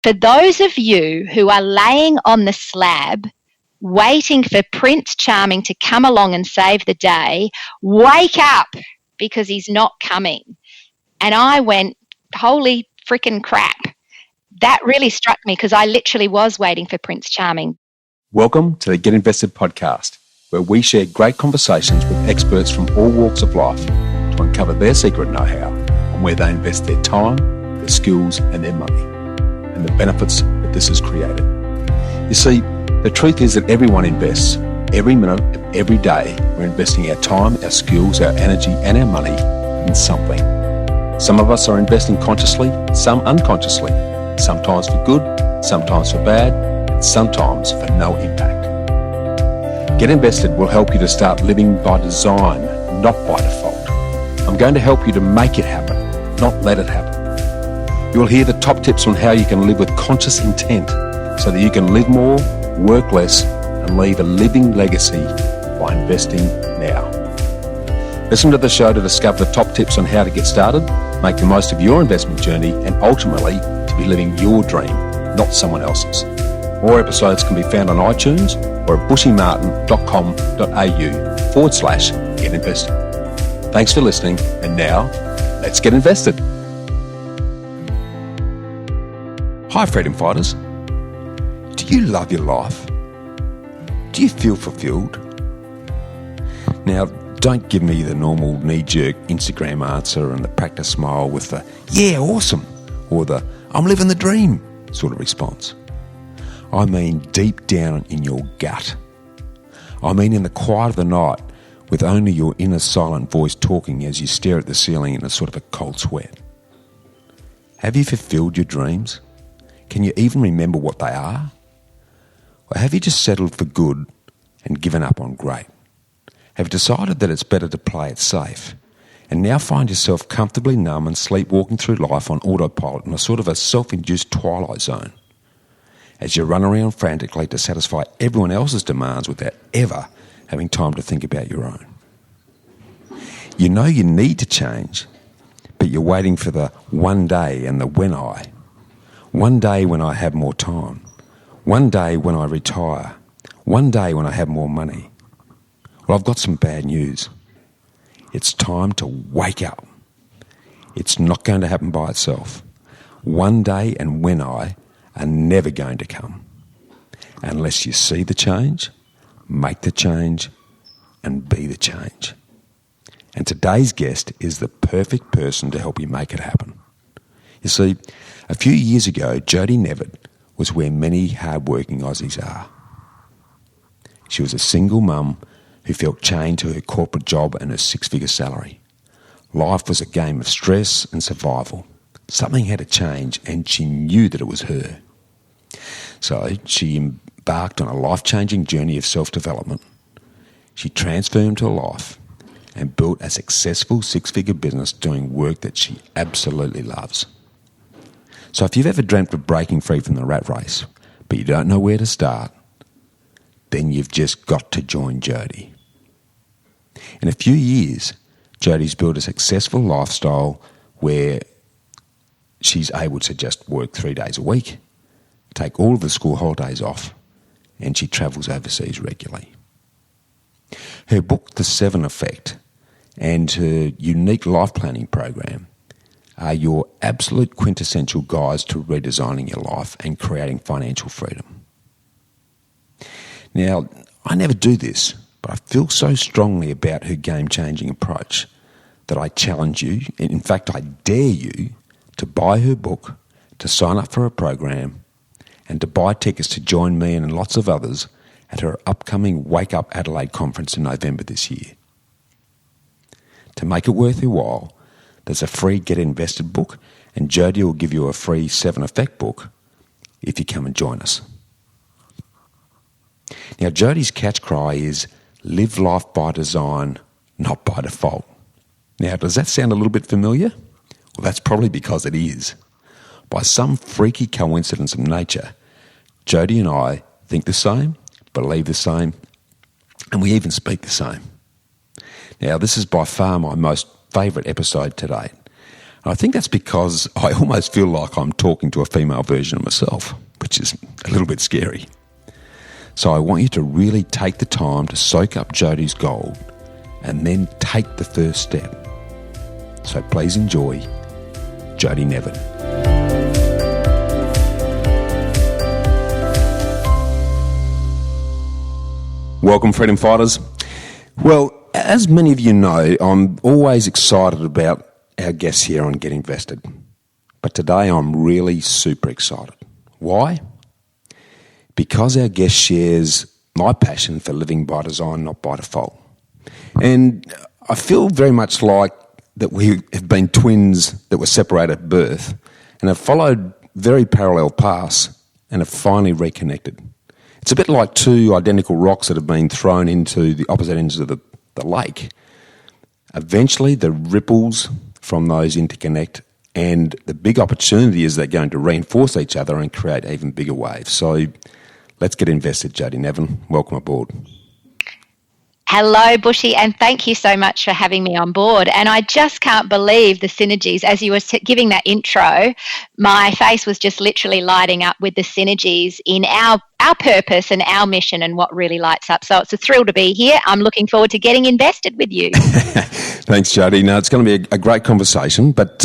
For those of you who are laying on the slab, waiting for Prince Charming to come along and save the day, wake up, because he's not coming. And I went, holy freaking crap. That really struck me because I literally was waiting for Prince Charming. Welcome to the Get Invested podcast, where we share great conversations with experts from all walks of life to uncover their secret know-how on where they invest their time, their skills and their money, and the benefits that this has created. You see, the truth is that everyone invests. Every minute of every day, we're investing our time, our skills, our energy and our money in something. Some of us are investing consciously, some unconsciously, sometimes for good, sometimes for bad, and sometimes for no impact. Get Invested will help you to start living by design, not by default. I'm going to help you to make it happen, not let it happen. You'll hear the top tips on how you can live with conscious intent so that you can live more, work less, and leave a living legacy by investing now. Listen to the show to discover the top tips on how to get started, make the most of your investment journey, and ultimately to be living your dream, not someone else's. More episodes can be found on iTunes or at bushymartin.com.au/get invested. Thanks for listening, and now let's get invested. Hi, Freedom Fighters. Do you love your life? Do you feel fulfilled? Now, don't give me the normal knee-jerk Instagram answer and the practice smile with the, yeah, awesome, or the, I'm living the dream sort of response. I mean deep down in your gut. I mean in the quiet of the night with only your inner silent voice talking as you stare at the ceiling in a sort of a cold sweat. Have you fulfilled your dreams? Can you even remember what they are? Or have you just settled for good and given up on great? Have you decided that it's better to play it safe and now find yourself comfortably numb and sleepwalking through life on autopilot in a sort of a self-induced twilight zone as you run around frantically to satisfy everyone else's demands without ever having time to think about your own? You know you need to change, but you're waiting for the one day and the when I. One day when I have more time. One day when I retire. One day when I have more money. Well, I've got some bad news. It's time to wake up. It's not going to happen by itself. One day and when I are never going to come. Unless you see the change, make the change, and be the change. And today's guest is the perfect person to help you make it happen. You see, a few years ago, Jodie Nevid was where many hard-working Aussies are. She was a single mum who felt chained to her corporate job and her six-figure salary. Life was a game of stress and survival. Something had to change, and she knew that it was her. So she embarked on a life-changing journey of self-development. She transformed her life and built a successful six-figure business doing work that she absolutely loves. So if you've ever dreamt of breaking free from the rat race, but you don't know where to start, then you've just got to join Jodie. In a few years, Jodie's built a successful lifestyle where she's able to just work 3 days a week, take all of the school holidays off, and she travels overseas regularly. Her book, The 7 Effect, and her unique life planning program are your absolute quintessential guides to redesigning your life and creating financial freedom. Now, I never do this, but I feel so strongly about her game-changing approach that I challenge you, and in fact I dare you, to buy her book, to sign up for her program, and to buy tickets to join me and lots of others at her upcoming Wake Up Adelaide conference in November this year. To make it worth your while, there's a free Get Invested book, and Jodie will give you a free 7 Effect book if you come and join us. Now, Jodie's catch cry is, live life by design, not by default. Now, does that sound a little bit familiar? Well, that's probably because it is. By some freaky coincidence of nature, Jodie and I think the same, believe the same, and we even speak the same. Now, this is by far my most favourite episode to date. I think that's because I almost feel like I'm talking to a female version of myself, which is a little bit scary. So I want you to really take the time to soak up Jodie's gold and then take the first step. So please enjoy Jodie Nevid. Welcome, Freedom Fighters. Well, as many of you know, I'm always excited about our guests here on Get Invested. But today I'm really super excited. Why? Because our guest shares my passion for living by design, not by default. And I feel very much like that we have been twins that were separated at birth and have followed very parallel paths and have finally reconnected. It's a bit like two identical rocks that have been thrown into the opposite ends of the lake. Eventually, the ripples from those interconnect, and the big opportunity is they're going to reinforce each other and create even bigger waves. So let's get invested, Jodie Nevid. Welcome aboard. Hello, Bushy, and thank you so much for having me on board. And I just can't believe the synergies. As you were giving that intro, my face was just literally lighting up with the synergies in our purpose and our mission and what really lights up. So it's a thrill to be here. I'm looking forward to getting invested with you. Thanks, Jodie. Now, it's going to be a great conversation, but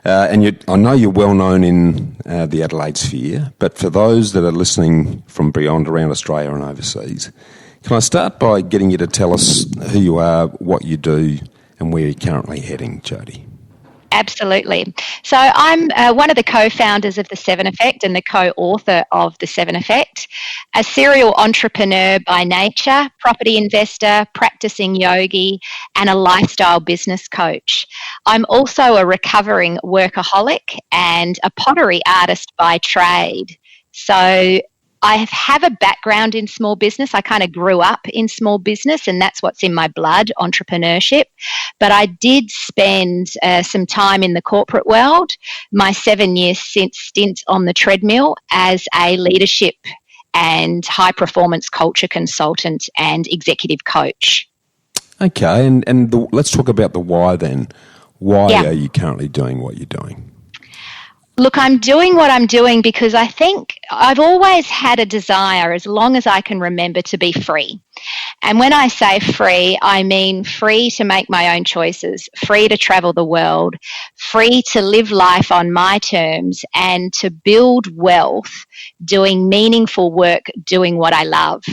I know you're well known in the Adelaide sphere, but for those that are listening from beyond around Australia and overseas, can I start by getting you to tell us who you are, what you do, and where you're currently heading, Jodie? Absolutely. So I'm one of the co-founders of The 7 Effect and the co-author of The 7 Effect, a serial entrepreneur by nature, property investor, practicing yogi, and a lifestyle business coach. I'm also a recovering workaholic and a pottery artist by trade. So I have a background in small business. I kind of grew up in small business, and that's what's in my blood, entrepreneurship. But I did spend some time in the corporate world, my 7-year stint on the treadmill as a leadership and high-performance culture consultant and executive coach. Okay, and let's talk about the why then. Why are you currently doing what you're doing? Look, I'm doing what I'm doing because I think I've always had a desire, as long as I can remember, to be free. And when I say free, I mean free to make my own choices, free to travel the world, free to live life on my terms, and to build wealth doing meaningful work, doing what I love.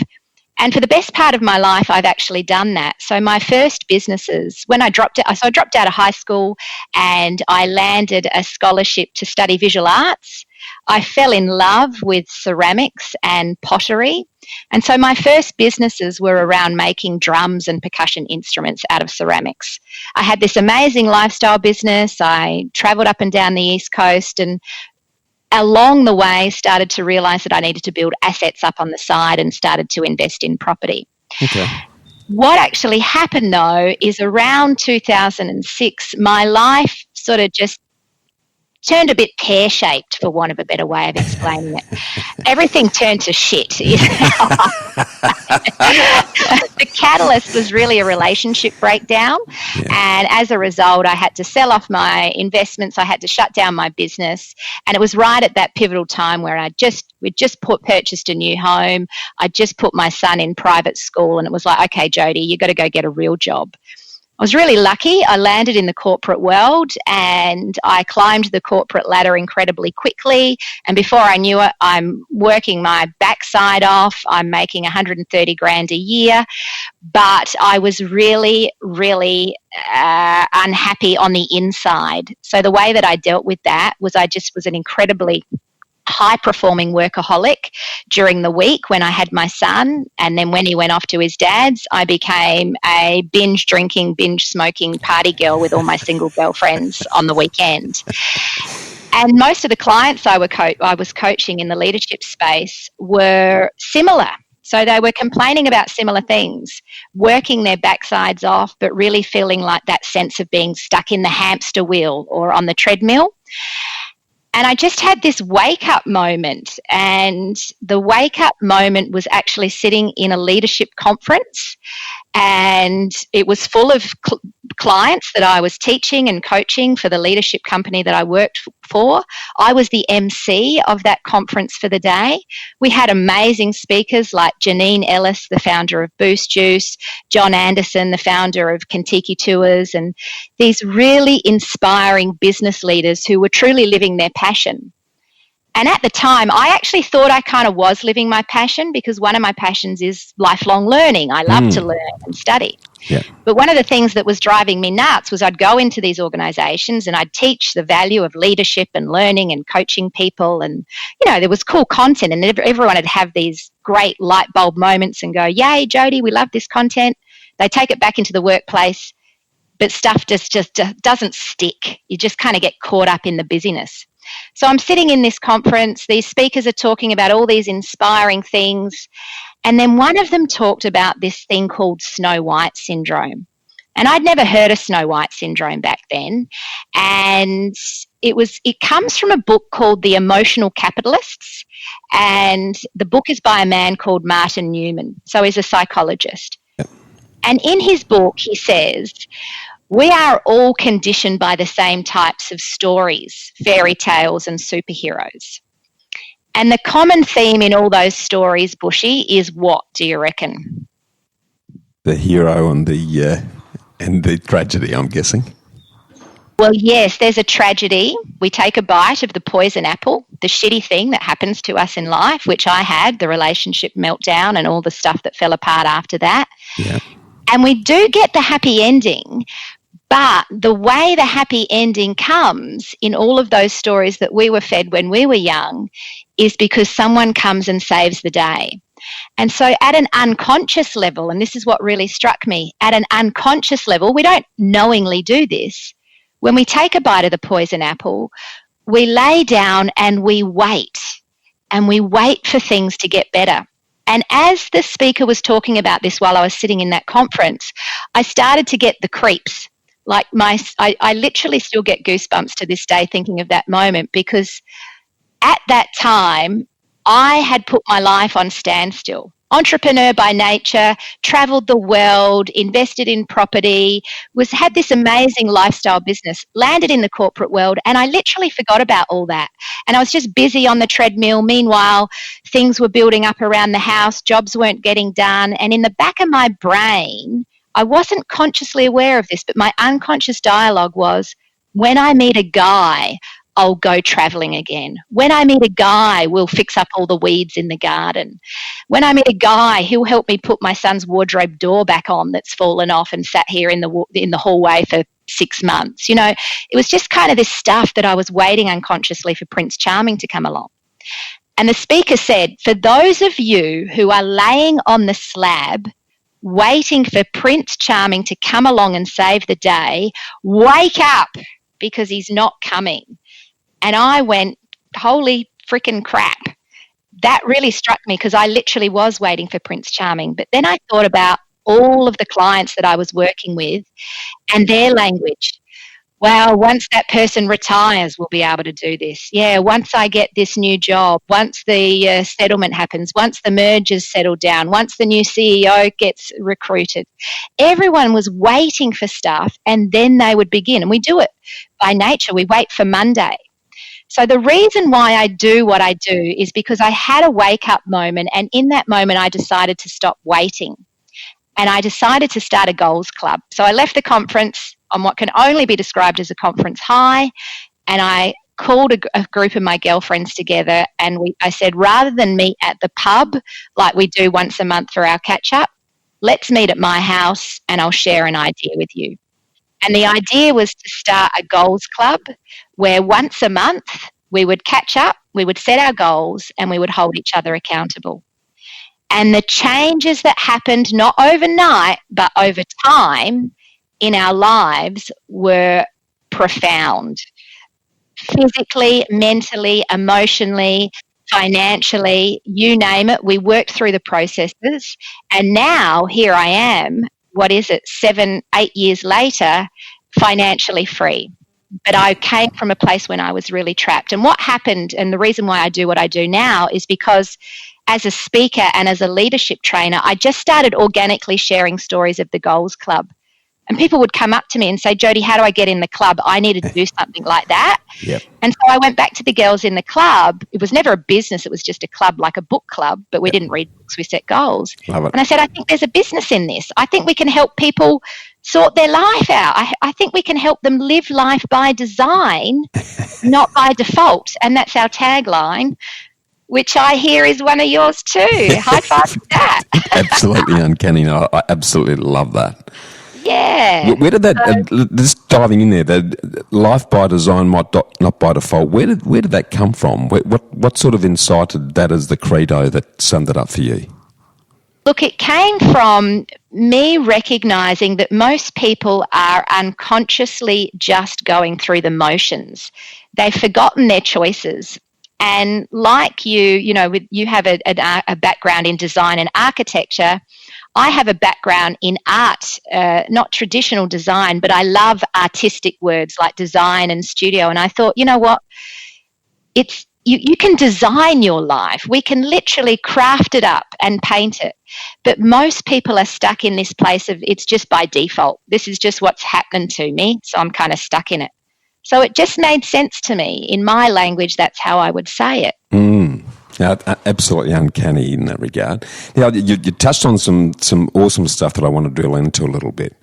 And for the best part of my life, I've actually done that. So my first businesses, when I dropped out of high school and I landed a scholarship to study visual arts. I fell in love with ceramics and pottery. And so my first businesses were around making drums and percussion instruments out of ceramics. I had this amazing lifestyle business. I traveled up and down the East Coast and along the way started to realise that I needed to build assets up on the side and started to invest in property. Okay. What actually happened, though, is around 2006, my life sort of just turned a bit pear-shaped, for want of a better way of explaining it. Everything turned to shit. The catalyst was really a relationship breakdown. Yeah. And as a result, I had to sell off my investments. I had to shut down my business. And it was right at that pivotal time where we'd just purchased a new home. I just put my son in private school. And it was like, okay, Jodie, you got to go get a real job. I was really lucky. I landed in the corporate world and I climbed the corporate ladder incredibly quickly. And before I knew it, I'm working my backside off. I'm making $130,000 a year. But I was really, really unhappy on the inside. So the way that I dealt with that was I just was an incredibly high-performing workaholic during the week when I had my son, and then when he went off to his dad's, I became a binge-drinking, binge-smoking party girl with all my single girlfriends on the weekend. And most of the clients I was coaching in the leadership space were similar. So they were complaining about similar things, working their backsides off, but really feeling like that sense of being stuck in the hamster wheel or on the treadmill. And I just had this wake-up moment, and the wake-up moment was actually sitting in a leadership conference, and it was full of clients that I was teaching and coaching for the leadership company that I worked for. I was the MC of that conference for the day. We had amazing speakers like Janine Ellis, the founder of Boost Juice, John Anderson, the founder of Kentucky Tours, and these really inspiring business leaders who were truly living their passion. And at the time, I actually thought I kind of was living my passion, because one of my passions is lifelong learning. I love to learn and study. Yeah. But one of the things that was driving me nuts was I'd go into these organizations and I'd teach the value of leadership and learning and coaching people. And, there was cool content, and everyone would have these great light bulb moments and go, yay, Jodie, we love this content. They take it back into the workplace, but stuff just doesn't stick. You just kind of get caught up in the busyness. So I'm sitting in this conference, these speakers are talking about all these inspiring things, and then one of them talked about this thing called Snow White syndrome. And I'd never heard of Snow White syndrome back then, and it comes from a book called The Emotional Capitalists, and the book is by a man called Martin Newman, so he's a psychologist. And in his book he says, we are all conditioned by the same types of stories, fairy tales and superheroes. And the common theme in all those stories, Bushy, is what, do you reckon? The hero and the tragedy, I'm guessing. Well, yes, there's a tragedy. We take a bite of the poison apple, the shitty thing that happens to us in life, which I had, the relationship meltdown and all the stuff that fell apart after that. Yeah. And we do get the happy ending, but the way the happy ending comes in all of those stories that we were fed when we were young is because someone comes and saves the day. And so at an unconscious level, and this is what really struck me, at an unconscious level, we don't knowingly do this. When we take a bite of the poison apple, we lay down and we wait for things to get better. And as the speaker was talking about this while I was sitting in that conference, I started to get the creeps. Like I literally still get goosebumps to this day thinking of that moment, because at that time I had put my life on standstill. Entrepreneur by nature, travelled the world, invested in property, had this amazing lifestyle business, landed in the corporate world, and I literally forgot about all that. And I was just busy on the treadmill. Meanwhile, things were building up around the house, jobs weren't getting done, and in the back of my brain, I wasn't consciously aware of this, but my unconscious dialogue was, when I meet a guy, I'll go travelling again. When I meet a guy, we'll fix up all the weeds in the garden. When I meet a guy, he'll help me put my son's wardrobe door back on that's fallen off and sat here in the hallway for 6 months. It was just kind of this stuff that I was waiting unconsciously for Prince Charming to come along. And the speaker said, for those of you who are laying on the slab, waiting for Prince Charming to come along and save the day, wake up, because he's not coming. And I went, holy freaking crap. That really struck me, because I literally was waiting for Prince Charming. But then I thought about all of the clients that I was working with and their language. Well, once that person retires, we'll be able to do this. Yeah, once I get this new job, once the settlement happens, once the merger's settled down, once the new CEO gets recruited. Everyone was waiting for stuff, and then they would begin. And we do it by nature. We wait for Monday. So the reason why I do what I do is because I had a wake-up moment, and in that moment I decided to stop waiting. And I decided to start a goals club. So I left the conference on what can only be described as a conference high, and I called a group of my girlfriends together, and I said, rather than meet at the pub like we do once a month for our catch-up, let's meet at my house and I'll share an idea with you. And the idea was to start a goals club where once a month we would catch up, we would set our goals, and we would hold each other accountable. And the changes that happened, not overnight, but over time in our lives, were profound. Physically, mentally, emotionally, financially, you name it, we worked through the processes. And now here I am, 7, 8 years later, financially free. But I came from a place when I was really trapped. And what happened, and the reason why I do what I do now, is because as a speaker and as a leadership trainer, I just started organically sharing stories of the Goals Club. And people would come up to me and say, Jodie, how do I get in the club? I need to do something like that. Yep. And so I went back to the girls in the club. It was never a business. It was just a club, like a book club, but we didn't read books. We set goals. Love it. And I said, I think there's a business in this. I think we can help people sort their life out. I think we can help them live life by design, not by default. And that's our tagline, which I hear is one of yours too. High five for that. Absolutely uncanny. No, I absolutely love that. Yeah. Where did that, just diving in there, the life by design, not by default, where did that come from? What sort of incited that as the credo that summed it up for you? Look, it came from me recognising that most people are unconsciously just going through the motions. They've forgotten their choices. And like you have a background in design and architecture, I have a background in art, not traditional design, but I love artistic words like design and studio. And I thought, you know what? You can design your life. We can literally craft it up and paint it. But most people are stuck in this place of it's just by default. This is just what's happened to me, so I'm kind of stuck in it. So it just made sense to me. In my language, that's how I would say it. Now, absolutely uncanny in that regard. Now, you touched on some awesome stuff that I want to drill into a little bit.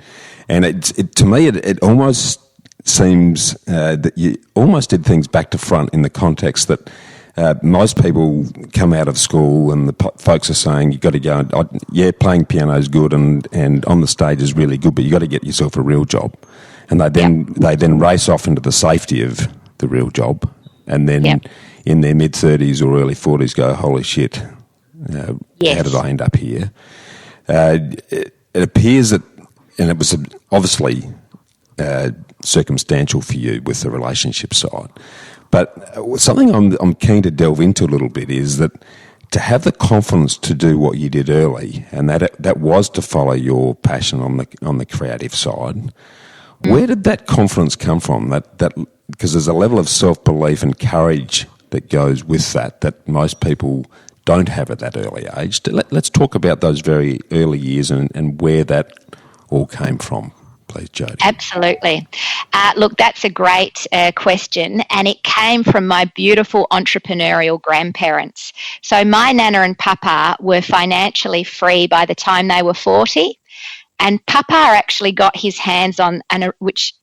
And to me, it almost seems that you almost did things back to front in the context that most people come out of school and the folks are saying you've got to go, playing piano is good and on the stage is really good, but you've got to get yourself a real job. And they then race off into the safety of the real job, and then in their mid-30s or early 40s go, holy shit, how did I end up here? It appears that, and it was obviously circumstantial for you with the relationship side, but something I'm keen to delve into a little bit is that to have the confidence to do what you did early, and that was to follow your passion on the creative side. Where did that confidence come from? That because there's a level of self-belief and courage that goes with that most people don't have at that early age. Let's talk about those very early years and where that all came from, please, Jodie. Absolutely. Look, that's a great question, and it came from my beautiful entrepreneurial grandparents. So my Nana and Papa were financially free by the time they were 40. And Papa actually got his hands on an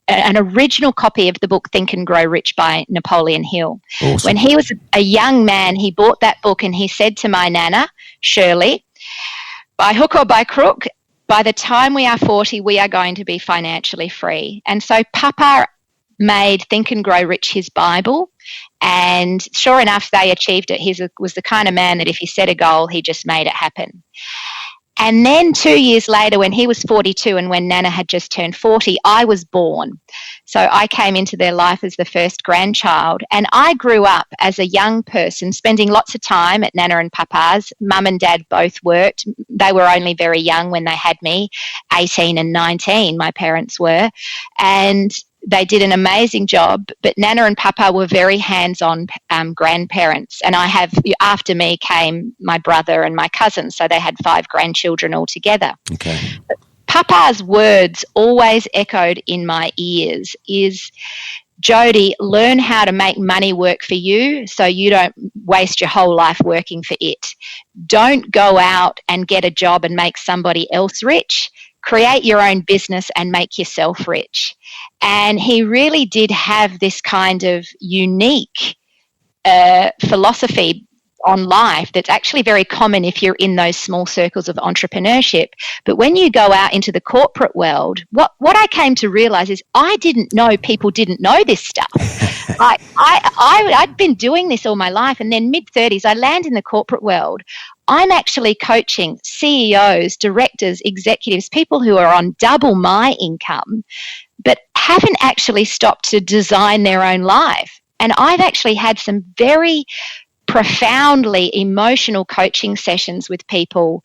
original copy of the book Think and Grow Rich by Napoleon Hill. Awesome. When he was a young man, he bought that book and he said to my Nana, Shirley, by hook or by crook, by the time we are 40, we are going to be financially free. And so Papa made Think and Grow Rich his Bible. And sure enough, they achieved it. He was the kind of man that if he set a goal, he just made it happen. And then 2 years later, when he was 42 and when Nana had just turned 40, I was born. So I came into their life as the first grandchild. And I grew up as a young person, spending lots of time at Nana and Papa's. Mum and Dad both worked. They were only very young when they had me, 18 and 19, my parents were. And they did an amazing job, but Nana and Papa were very hands-on grandparents. And after me came my brother and my cousin, so they had 5 grandchildren altogether. Okay. But Papa's words always echoed in my ears is, Jodie, learn how to make money work for you so you don't waste your whole life working for it. Don't go out and get a job and make somebody else rich. Create your own business and make yourself rich. And he really did have this kind of unique philosophy on life that's actually very common if you're in those small circles of entrepreneurship. But when you go out into the corporate world, what I came to realize is I didn't know people didn't know this stuff. I'd been doing this all my life, and then mid-30s, I land in the corporate world. I'm actually coaching CEOs, directors, executives, people who are on double my income, but haven't actually stopped to design their own life. And I've actually had some very profoundly emotional coaching sessions with people,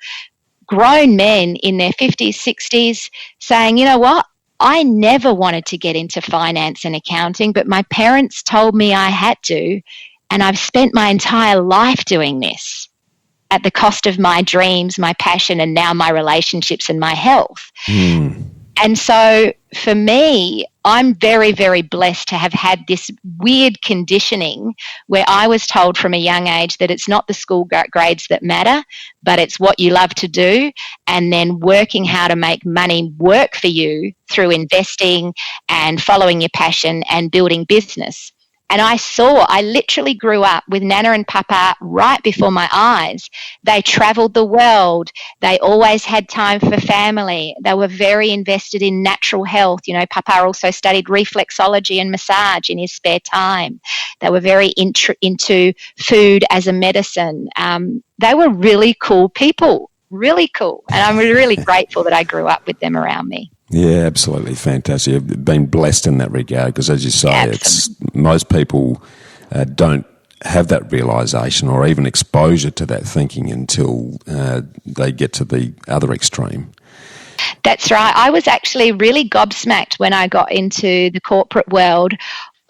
grown men in their 50s, 60s, saying, you know what? I never wanted to get into finance and accounting, but my parents told me I had to, and I've spent my entire life doing this at the cost of my dreams, my passion, and now my relationships and my health. And so for me, I'm very, very blessed to have had this weird conditioning where I was told from a young age that it's not the school grades that matter, but it's what you love to do, and then working how to make money work for you through investing and following your passion and building business. And I literally grew up with Nana and Papa right before my eyes. They traveled the world. They always had time for family. They were very invested in natural health. You know, Papa also studied reflexology and massage in his spare time. They were very into food as a medicine. They were really cool people, really cool. And I'm really grateful that I grew up with them around me. Yeah, absolutely fantastic. You've been blessed in that regard because, as you say, most people don't have that realisation or even exposure to that thinking until they get to the other extreme. That's right. I was actually really gobsmacked when I got into the corporate world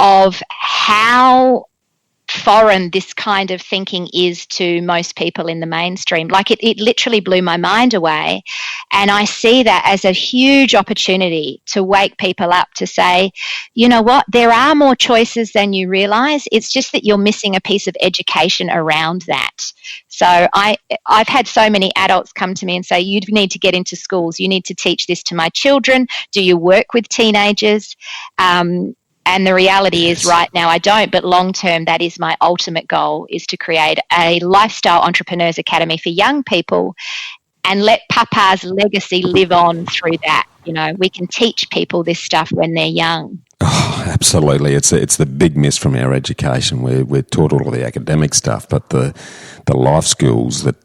of how foreign this kind of thinking is to most people in the mainstream. Like it literally blew my mind away. And I see that as a huge opportunity to wake people up to say, you know what, there are more choices than you realise. It's just that you're missing a piece of education around that. So I've had so many adults come to me and say, you need to get into schools. You need to teach this to my children. Do you work with teenagers? And the reality is right now I don't, but long term that is my ultimate goal, is to create a lifestyle entrepreneurs academy for young people and let Papa's legacy live on through that. You know, we can teach people this stuff when they're young. Oh, absolutely. It's the big miss from our education. We're taught all of the academic stuff, but the life skills that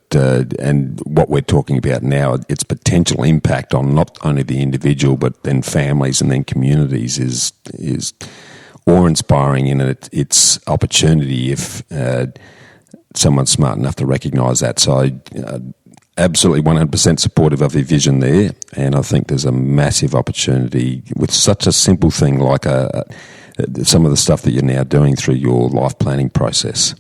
and what we're talking about now, its potential impact on not only the individual but then families and then communities is awe-inspiring in its opportunity if someone's smart enough to recognise that. So absolutely 100% supportive of your vision there, and I think there's a massive opportunity with such a simple thing like some of the stuff that you're now doing through your life planning process.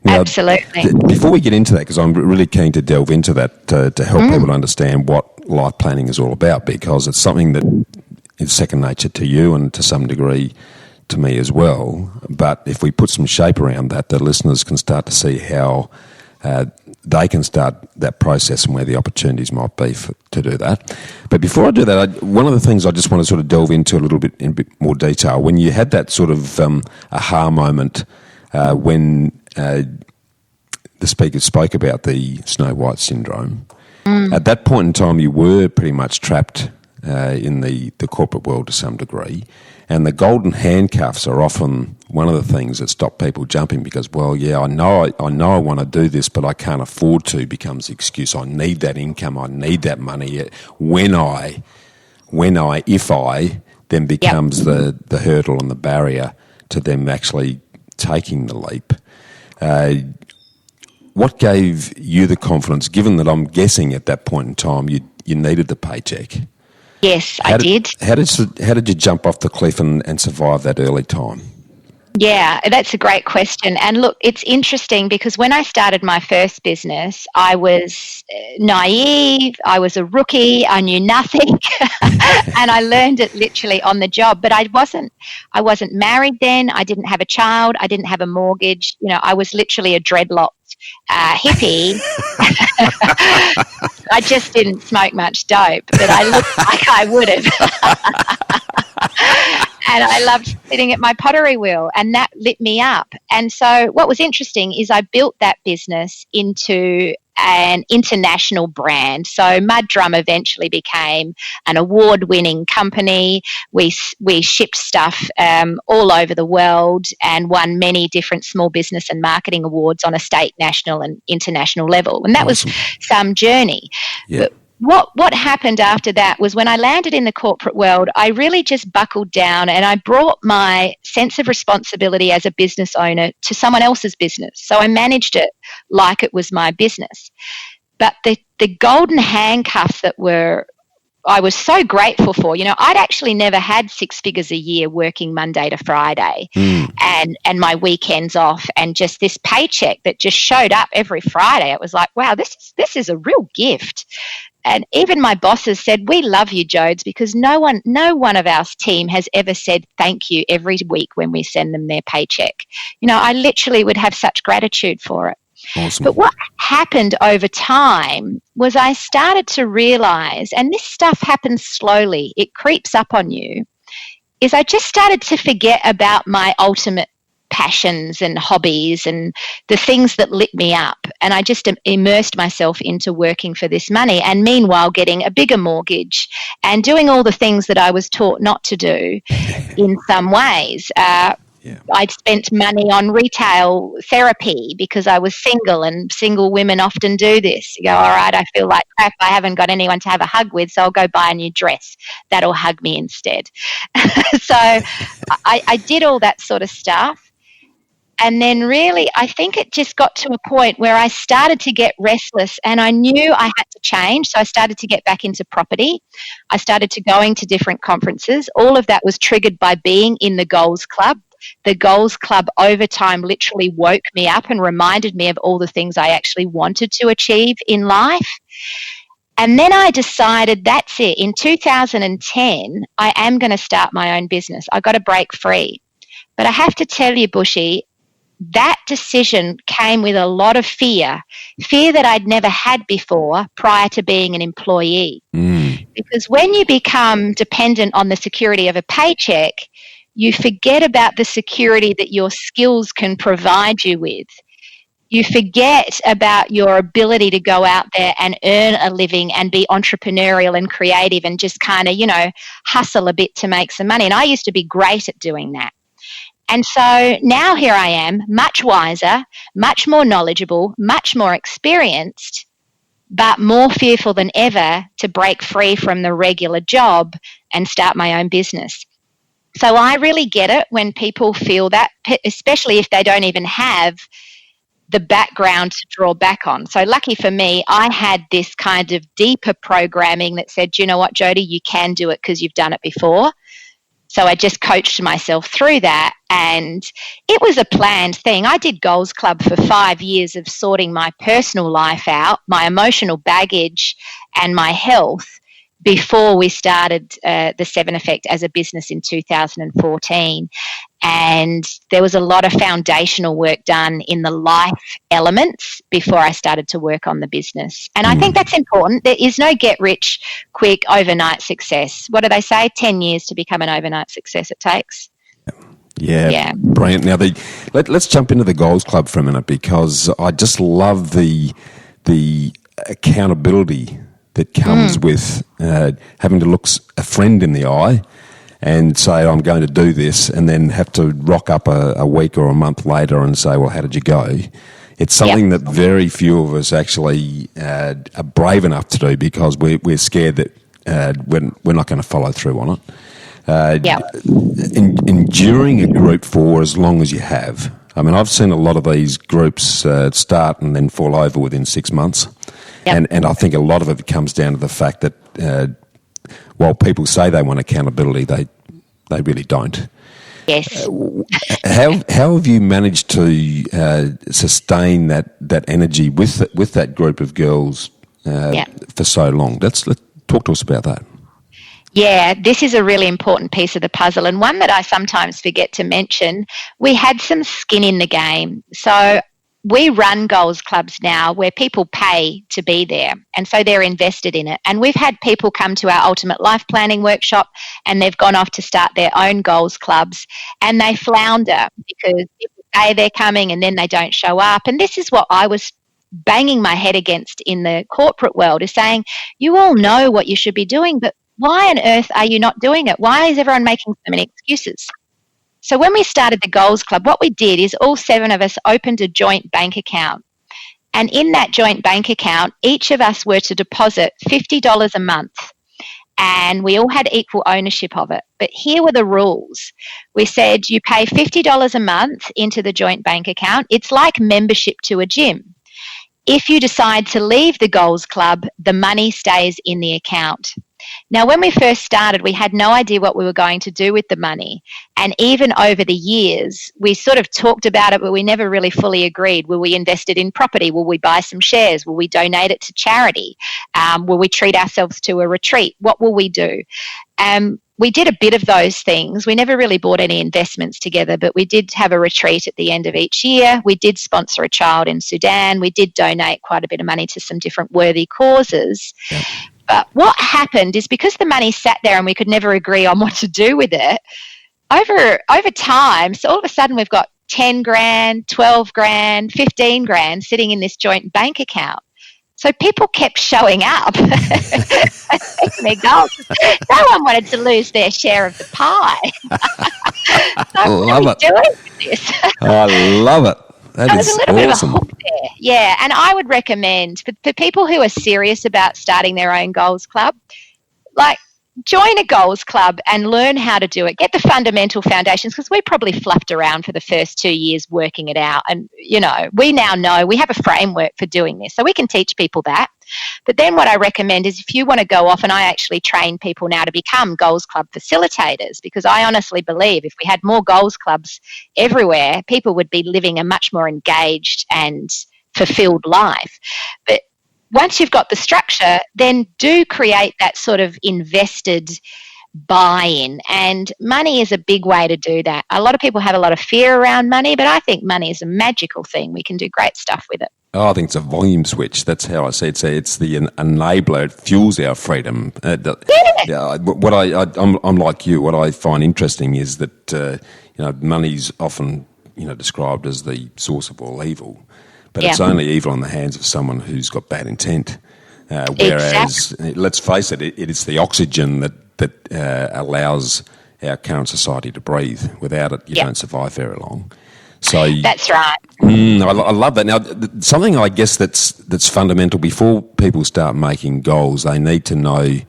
Now, absolutely. Before we get into that, because I'm really keen to delve into that to help people understand what life planning is all about, because it's something that is second nature to you and to some degree to me as well. But if we put some shape around that, the listeners can start to see how they can start that process and where the opportunities might be to do that. But before I do that, one of the things I just want to sort of delve into a little bit in a bit more detail, when you had that sort of aha moment when the speaker spoke about the Snow White syndrome, at that point in time you were pretty much trapped in the corporate world to some degree. And the golden handcuffs are often one of the things that stop people jumping because, well, yeah, I know I want to do this, but I can't afford to, becomes the excuse. I need that income. I need that money. If I, then becomes the hurdle and the barrier to them actually taking the leap. What gave you the confidence, given that I'm guessing at that point in time you needed the paycheck? Yes, I did. How did you jump off the cliff and survive that early time? Yeah, that's a great question. And look, it's interesting because when I started my first business, I was naive, I was a rookie, I knew nothing, and I learned it literally on the job. But I wasn't married then, I didn't have a child, I didn't have a mortgage. You know, I was literally a dreadlocked hippie. I just didn't smoke much dope, but I looked like I would have. And I loved sitting at my pottery wheel, and that lit me up. And so what was interesting is I built that business into an international brand. So Mud Drum eventually became an award-winning company. We shipped stuff all over the world and won many different small business and marketing awards on a state, national and international level. And that was some journey. Yeah. But what happened after that was when I landed in the corporate world, I really just buckled down and I brought my sense of responsibility as a business owner to someone else's business. So I managed it like it was my business. But the golden handcuffs that I was so grateful for. You know, I'd actually never had 6 figures a year working Monday to Friday and my weekends off and just this paycheck that just showed up every Friday. It was like, wow, this is a real gift. And even my bosses said, we love you, Jodes, because no one of our team has ever said thank you every week when we send them their paycheck. I literally would have such gratitude for it. Awesome. But what happened over time was I started to realize, and this stuff happens slowly, it creeps up on you, is I just started to forget about my ultimate passions and hobbies and the things that lit me up. And I just immersed myself into working for this money, and meanwhile getting a bigger mortgage and doing all the things that I was taught not to do in some ways. I'd spent money on retail therapy because I was single, and single women often do this. You go, all right, I feel like crap, I haven't got anyone to have a hug with, so I'll go buy a new dress. That'll hug me instead. So I did all that sort of stuff. And then really, I think it just got to a point where I started to get restless, and I knew I had to change. So I started to get back into property. I started to going to different conferences. All of that was triggered by being in the Goals Club. The Goals Club over time literally woke me up and reminded me of all the things I actually wanted to achieve in life. And then I decided, that's it. In 2010, I am going to start my own business. I got to break free. But I have to tell you, Bushy, that decision came with a lot of fear that I'd never had before prior to being an employee. Because when you become dependent on the security of a paycheck, you forget about the security that your skills can provide you with. You forget about your ability to go out there and earn a living and be entrepreneurial and creative and just kind of, hustle a bit to make some money. And I used to be great at doing that. And so now here I am, much wiser, much more knowledgeable, much more experienced, but more fearful than ever to break free from the regular job and start my own business. So I really get it when people feel that, especially if they don't even have the background to draw back on. So lucky for me, I had this kind of deeper programming that said, you know what, Jodie, you can do it because you've done it before. So I just coached myself through that, and it was a planned thing. I did Goals Club for 5 years of sorting my personal life out, my emotional baggage and my health before we started the 7 Effect as a business in 2014. And there was a lot of foundational work done in the life elements before I started to work on the business. And I think that's important. There is no get rich quick overnight success. What do they say? 10 years to become an overnight success it takes. Yeah. Brilliant. Now, let's jump into the Goals Club for a minute, because I just love the accountability that comes with having to look a friend in the eye and say, I'm going to do this, and then have to rock up a week or a month later and say, well, how did you go? It's something that very few of us actually are brave enough to do, because we're scared that we're not going to follow through on it. Enduring a group for as long as you have. I mean, I've seen a lot of these groups start and then fall over within 6 months. And I think a lot of it comes down to the fact that while people say they want accountability, they really don't. Yes. How have you managed to sustain that energy with that group of girls for so long? Let's talk to us about that. Yeah, this is a really important piece of the puzzle, and one that I sometimes forget to mention. We had some skin in the game. So we run Goals Clubs now where people pay to be there, and so they're invested in it. And we've had people come to our Ultimate Life Planning workshop, and they've gone off to start their own Goals Clubs, and they flounder because people say they're coming and then they don't show up. And this is what I was banging my head against in the corporate world, is saying, you all know what you should be doing, but why on earth are you not doing it? Why is everyone making so many excuses? So when we started the Goals Club, what we did is all 7 of us opened a joint bank account. And in that joint bank account, each of us were to deposit $50 a month. And we all had equal ownership of it. But here were the rules. We said you pay $50 a month into the joint bank account. It's like membership to a gym. If you decide to leave the Goals Club, the money stays in the account. Now, when we first started, we had no idea what we were going to do with the money. And even over the years, we sort of talked about it, but we never really fully agreed. Will we invest it in property? Will we buy some shares? Will we donate it to charity? Will we treat ourselves to a retreat? What will we do? We did a bit of those things. We never really bought any investments together, but we did have a retreat at the end of each year. We did sponsor a child in Sudan. We did donate quite a bit of money to some different worthy causes. Yep. But what happened is, because the money sat there and we could never agree on what to do with it, over time, so all of a sudden we've got 10 grand, 12 grand, 15 grand sitting in this joint bank account. So people kept showing up. Their goals. No one wanted to lose their share of the pie. I love it. Doing this? I love it. That is a little awesome. Bit of a hook there. Yeah, and I would recommend for people who are serious about starting their own goals club, join a goals club and learn how to do it. Get the fundamental foundations, because we probably fluffed around for the first 2 years working it out. And, we now know we have a framework for doing this, so we can teach people that. But then what I recommend is, if you want to go off, and I actually train people now to become goals club facilitators, because I honestly believe if we had more goals clubs everywhere, people would be living a much more engaged and fulfilled life. But once you've got the structure, then do create that sort of invested buy-in. And money is a big way to do that. A lot of people have a lot of fear around money, but I think money is a magical thing. We can do great stuff with it. Oh, I think it's a volume switch. That's how I see it. It's the enabler. It fuels our freedom. I'm like you. What I find interesting is that money's often described as the source of all evil. But it's only evil in the hands of someone who's got bad intent. Whereas, let's face it, it is the oxygen that allows our current society to breathe. Without it, you don't survive very long. So that's right. I love that. Now, something I guess that's fundamental before people start making goals, they need to know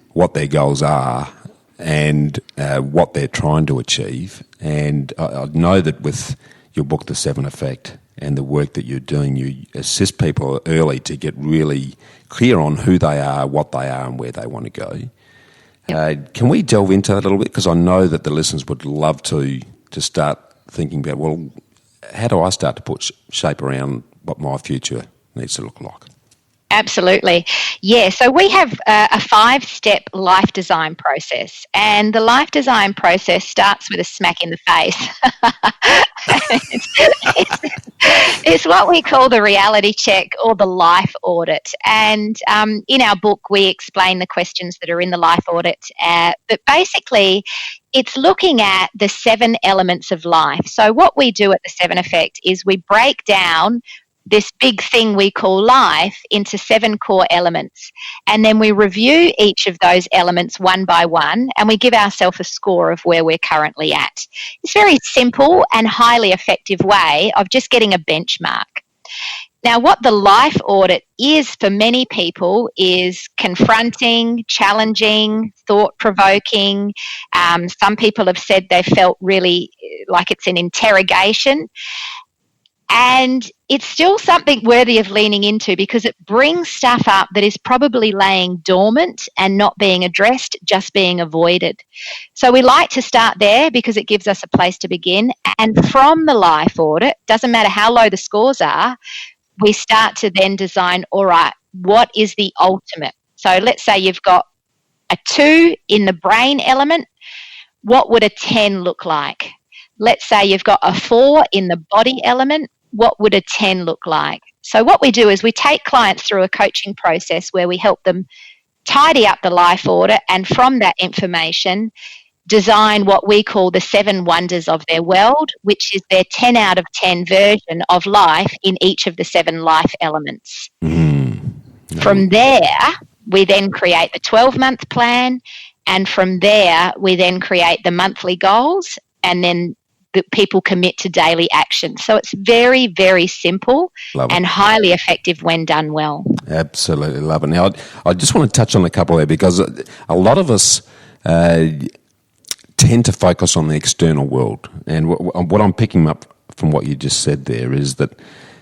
what their goals are and what they're trying to achieve. And I know that with your book, The 7 Effect, and the work that you're doing, you assist people early to get really clear on who they are, what they are, and where they want to go. Yep. Can we delve into that a little bit? Because I know that the listeners would love to start thinking about, well, how do I start to put shape around what my future needs to look like? Absolutely. Yeah, so we have a 5-step life design process, and the life design process starts with a smack in the face. It's what we call the reality check or the life audit. And in our book, we explain the questions that are in the life audit. But basically, it's looking at the 7 elements of life. So what we do at the 7 Effect is we break down this big thing we call life into 7 core elements. And then we review each of those elements one by one, and we give ourselves a score of where we're currently at. It's a very simple and highly effective way of just getting a benchmark. Now, what the life audit is for many people is confronting, challenging, thought-provoking. Some people have said they felt really like it's an interrogation. And it's still something worthy of leaning into, because it brings stuff up that is probably laying dormant and not being addressed, just being avoided. So we like to start there because it gives us a place to begin. And from the life audit, doesn't matter how low the scores are, we start to then design, all right, what is the ultimate? So let's say you've got a 2 in the brain element. What would a 10 look like? Let's say you've got a 4 in the body element. What would a 10 look like? So what we do is we take clients through a coaching process where we help them tidy up the life audit, and from that information design what we call the 7 wonders of their world, which is their 10 out of 10 version of life in each of the 7 life elements. From there, we then create the 12-month plan, and from there we then create the monthly goals, and then that people commit to daily action. So it's very, very simple and highly effective when done well. Absolutely love it. Now, I just want to touch on a couple there, because a lot of us tend to focus on the external world. And what I'm picking up from what you just said there is that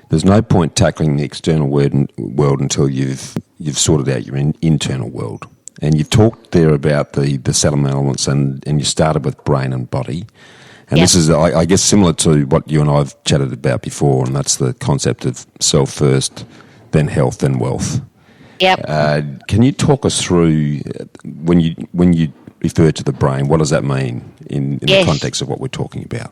there's no point tackling the external world until you've sorted out your internal world. And you talked there about the 7 elements, and you started with brain and body. And this is, I guess, similar to what you and I have chatted about before, and that's the concept of self first, then health, then wealth. Yep. Can you talk us through when you refer to the brain, what does that mean in the context of what we're talking about?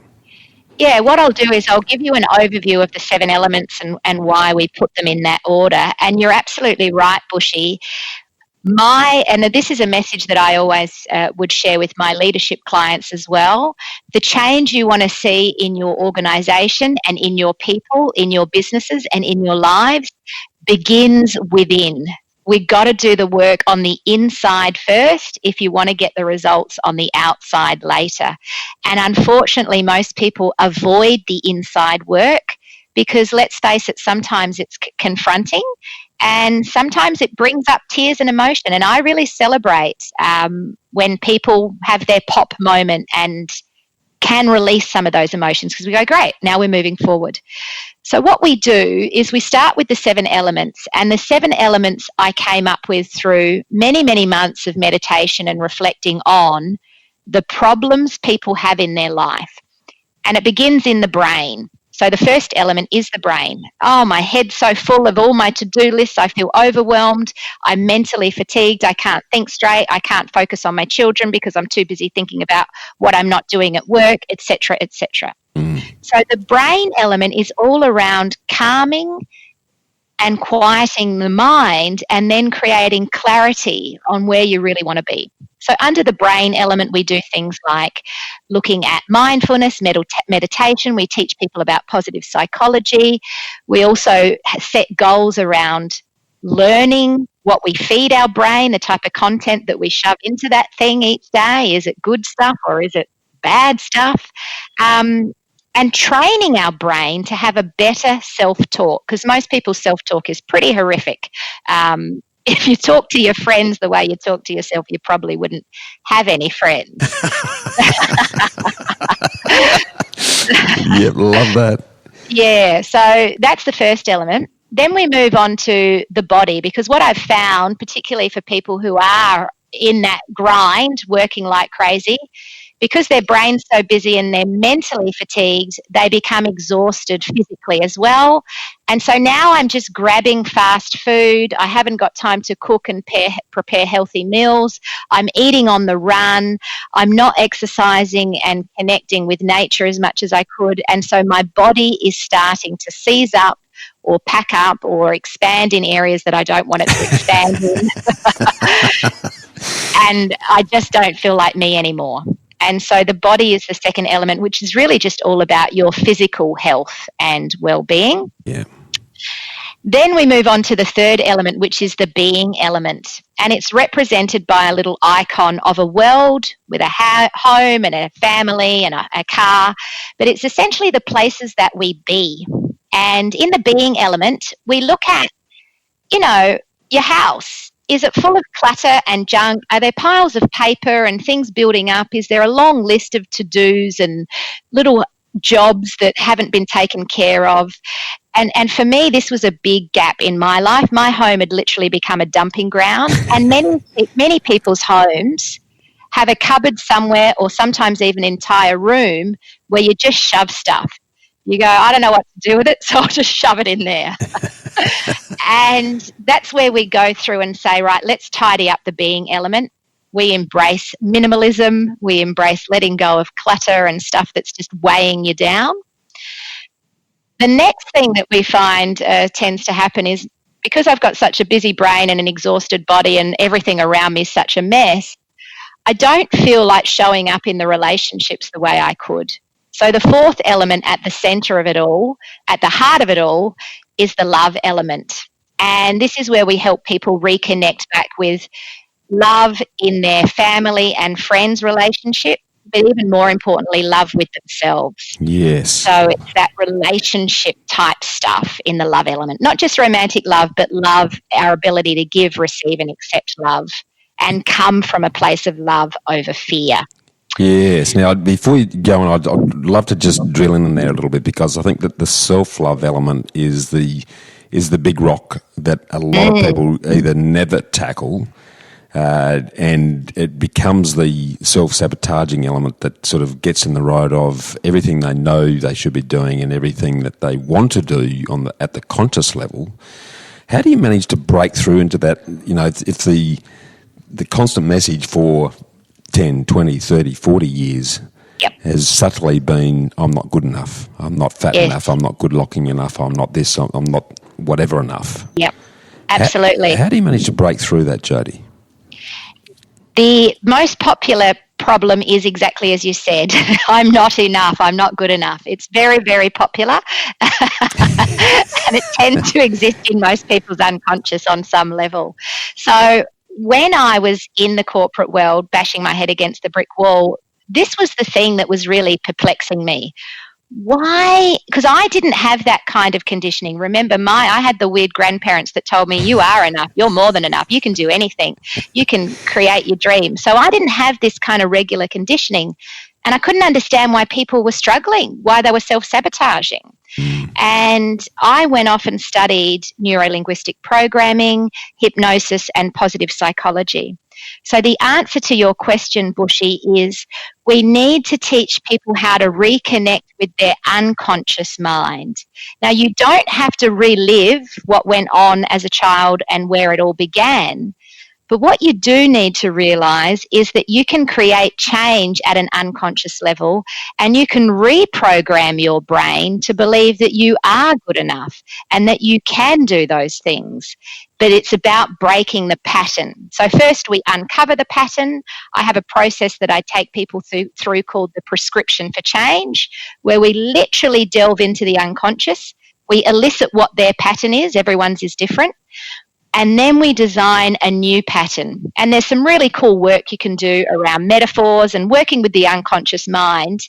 Yeah, what I'll do is I'll give you an overview of the 7 elements and why we put them in that order. And you're absolutely right, Bushy. And this is a message that I always would share with my leadership clients as well. The change you want to see in your organisation and in your people, in your businesses and in your lives begins within. We've got to do the work on the inside first if you want to get the results on the outside later. And unfortunately, most people avoid the inside work because, let's face it, sometimes it's confronting and sometimes it brings up tears and emotion. And I really celebrate when people have their pop moment and can release some of those emotions because we go, great, now we're moving forward. So what we do is we start with the 7 elements, and the 7 elements I came up with through many, many months of meditation and reflecting on the problems people have in their life. And it begins in the brain. So the first element is the brain. Oh, my head's so full of all my to-do lists. I feel overwhelmed. I'm mentally fatigued. I can't think straight. I can't focus on my children because I'm too busy thinking about what I'm not doing at work, etc., etc. So the brain element is all around calming and quieting the mind and then creating clarity on where you really want to be. So under the brain element, we do things like looking at mindfulness, meditation. We teach people about positive psychology. We also set goals around learning what we feed our brain, the type of content that we shove into that thing each day. Is it good stuff or is it bad stuff? And training our brain to have a better self-talk, because most people's self-talk is pretty horrific. If you talk to your friends the way you talk to yourself, you probably wouldn't have any friends. Yep, love that. Yeah, so that's the first element. Then we move on to the body, because what I've found, particularly for people who are in that grind, working like crazy, because their brain's so busy and they're mentally fatigued, they become exhausted physically as well. And so now I'm just grabbing fast food. I haven't got time to cook and prepare healthy meals. I'm eating on the run. I'm not exercising and connecting with nature as much as I could. And so my body is starting to seize up or pack up or expand in areas that I don't want it to expand in. And I just don't feel like me anymore. And so the body is the second element, which is really just all about your physical health and well-being. Yeah. Then we move on to the third element, which is the being element. And it's represented by a little icon of a world with a home and a family and a car. But it's essentially the places that we be. And in the being element, we look at, your house. Is it full of clutter and junk? Are there piles of paper and things building up? Is there a long list of to-dos and little jobs that haven't been taken care of? And for me, this was a big gap in my life. My home had literally become a dumping ground. And many people's homes have a cupboard somewhere, or sometimes even an entire room, where you just shove stuff. You go, I don't know what to do with it, so I'll just shove it in there. And that's where we go through and say, right, let's tidy up the being element. We embrace minimalism. We embrace letting go of clutter and stuff that's just weighing you down. The next thing that we find tends to happen is, because I've got such a busy brain and an exhausted body and everything around me is such a mess, I don't feel like showing up in the relationships the way I could. So the fourth element at the center of it all, at the heart of it all, is the love element. And this is where we help people reconnect back with love in their family and friends relationship, but even more importantly, love with themselves. Yes. So it's that relationship type stuff in the love element, not just romantic love, but love, our ability to give, receive and accept love and come from a place of love over fear. Yes. Now, before you go on, I'd love to just drill in there a little bit, because I think that the self-love element is the big rock that a lot of people either never tackle, and it becomes the self-sabotaging element that sort of gets in the road of everything they know they should be doing and everything that they want to do at the conscious level. How do you manage to break through into that? You know, if the constant message for 10, 20, 30, 40 years has subtly been, I'm not good enough, I'm not fat enough, I'm not good-looking enough, I'm not this, I'm not whatever enough. Yep, absolutely. How do you manage to break through that, Jodie? The most popular problem is exactly as you said. I'm not enough. I'm not good enough. It's very, very popular. And it tends to exist in most people's unconscious on some level. So when I was in the corporate world bashing my head against the brick wall, this was the thing that was really perplexing me. Why? Because I didn't have that kind of conditioning. Remember, I had the weird grandparents that told me, you are enough, you're more than enough, you can do anything, you can create your dream. So I didn't have this kind of regular conditioning, and I couldn't understand why people were struggling, why they were self-sabotaging. And I went off and studied neuro-linguistic programming, hypnosis, and positive psychology. So the answer to your question, Bushy, is we need to teach people how to reconnect with their unconscious mind. Now, you don't have to relive what went on as a child and where it all began. But what you do need to realise is that you can create change at an unconscious level, and you can reprogram your brain to believe that you are good enough and that you can do those things. But it's about breaking the pattern. So first we uncover the pattern. I have a process that I take people through called the prescription for change, where we literally delve into the unconscious. We elicit what their pattern is. Everyone's is different. And then we design a new pattern. And there's some really cool work you can do around metaphors, and working with the unconscious mind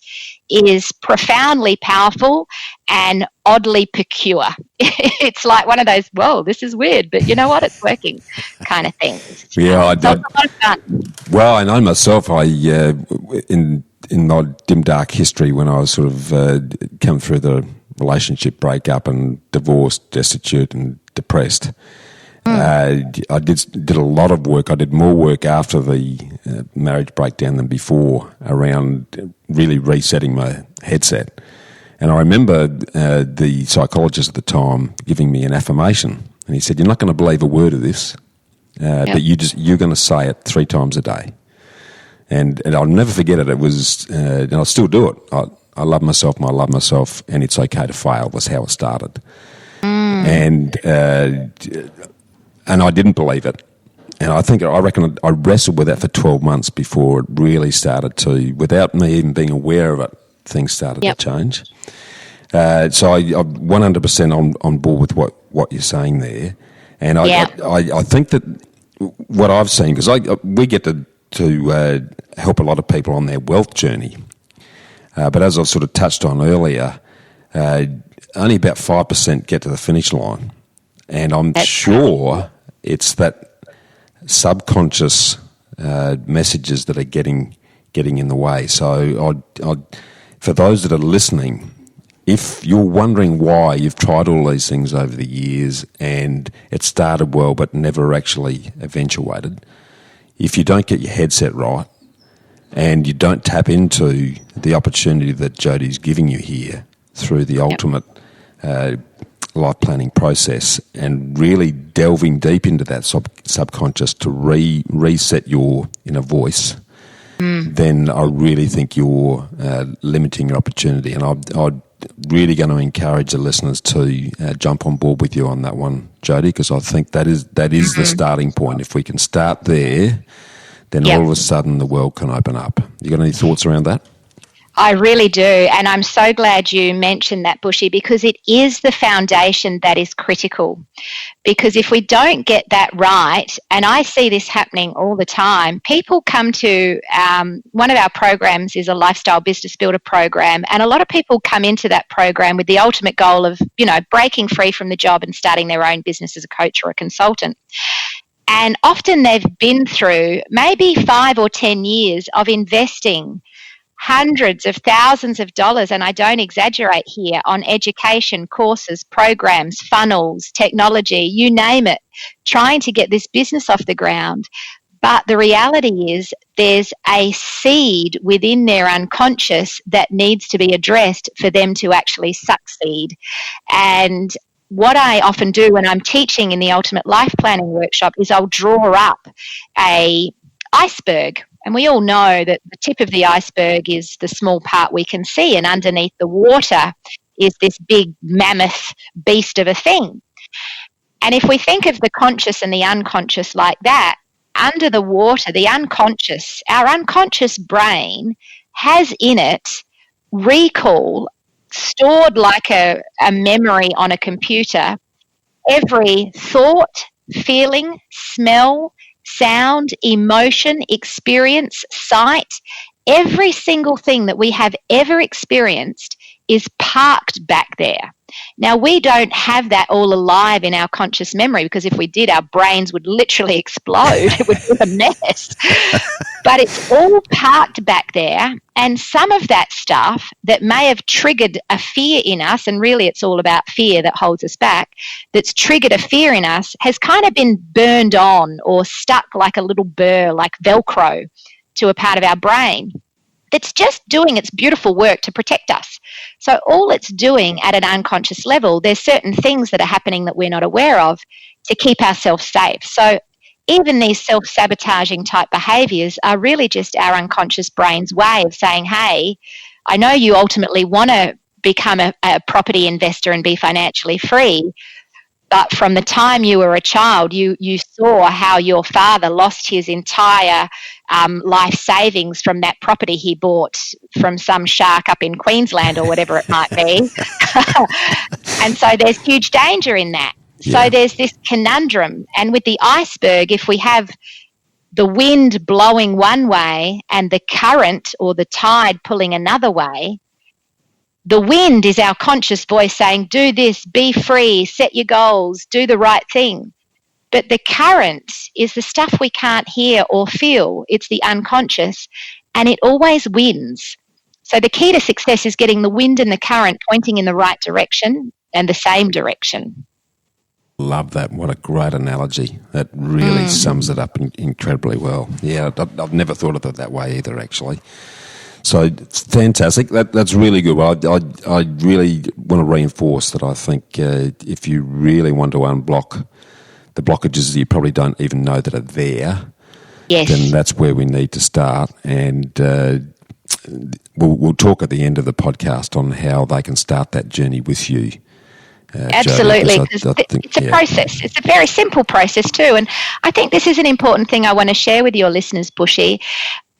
is profoundly powerful and oddly peculiar. It's like one of those, whoa, this is weird, but you know what, it's working kind of things. Yeah, it's a lot of fun. Well, I know myself, in my dim, dark history, when I was sort of come through the relationship breakup and divorced, destitute and depressed, I did a lot of work. I did more work after the marriage breakdown than before around really resetting my headset. And I remember the psychologist at the time giving me an affirmation, and he said, "You're not going to believe a word of this, but you're going to say it 3 times a day." And I'll never forget it. It was, and I still do it. I love myself, and it's okay to fail. That's how it started. And I didn't believe it. And I reckon I wrestled with that for 12 months before it really started to, without me even being aware of it, things started to change. So I'm 100% on board with what you're saying there. And I think that what I've seen, because we get to help a lot of people on their wealth journey. But as I've sort of touched on earlier, only about 5% get to the finish line. And I'm sure it's that subconscious messages that are getting in the way. So for those that are listening, if you're wondering why you've tried all these things over the years and it started well but never actually eventuated, if you don't get your headset right and you don't tap into the opportunity that Jodie's giving you here through the ultimate life planning process and really delving deep into that subconscious to reset your inner voice, then I really think you're limiting your opportunity. And I'm really going to encourage the listeners to jump on board with you on that one, Jodie, because I think that is the starting point. If we can start there, then all of a sudden the world can open up. You got any thoughts around that? I really do, and I'm so glad you mentioned that, Bushy, because it is the foundation that is critical. Because if we don't get that right, and I see this happening all the time, people come to one of our programs is a lifestyle business builder program, and a lot of people come into that program with the ultimate goal of, breaking free from the job and starting their own business as a coach or a consultant. And often they've been through maybe 5 or 10 years of investing hundreds of thousands of dollars, and I don't exaggerate here, on education, courses, programs, funnels, technology, you name it, trying to get this business off the ground. But the reality is there's a seed within their unconscious that needs to be addressed for them to actually succeed. And what I often do when I'm teaching in the Ultimate Life Planning workshop is I'll draw up a iceberg. And we all know that the tip of the iceberg is the small part we can see, and underneath the water is this big mammoth beast of a thing. And if we think of the conscious and the unconscious like that, under the water, our unconscious brain has in it recall, stored like a memory on a computer, every thought, feeling, smell, sound, emotion, experience, sight, every single thing that we have ever experienced is parked back there. Now, we don't have that all alive in our conscious memory, because if we did, our brains would literally explode. It would be a mess. But it's all parked back there, and some of that stuff that may have triggered a fear in us, and really it's all about fear that holds us back, that's triggered a fear in us, has kind of been burned on or stuck like a little burr, like Velcro, to a part of our brain that's just doing its beautiful work to protect us. So all it's doing at an unconscious level, there's certain things that are happening that we're not aware of to keep ourselves safe. So even these self-sabotaging type behaviours are really just our unconscious brain's way of saying, hey, I know you ultimately want to become a property investor and be financially free, but from the time you were a child, you saw how your father lost his entire life savings from that property he bought from some shark up in Queensland or whatever it might be. And so there's huge danger in that. Yeah. So there's this conundrum. And with the iceberg, if we have the wind blowing one way and the current or the tide pulling another way, the wind is our conscious voice saying, do this, be free, set your goals, do the right thing. But the current is the stuff we can't hear or feel. It's the unconscious, and it always wins. So the key to success is getting the wind and the current pointing in the right direction and the same direction. Love that. What a great analogy. That really sums it up incredibly well. Yeah, I've never thought of it that way either, actually. So it's fantastic. That's really good. Well, I really want to reinforce that I think if you really want to unblock the blockages that you probably don't even know that are there, yes, then that's where we need to start. And we'll talk at the end of the podcast on how they can start that journey with you. Absolutely, because it's a process. It's a very simple process too. And I think this is an important thing I want to share with your listeners, Bushy.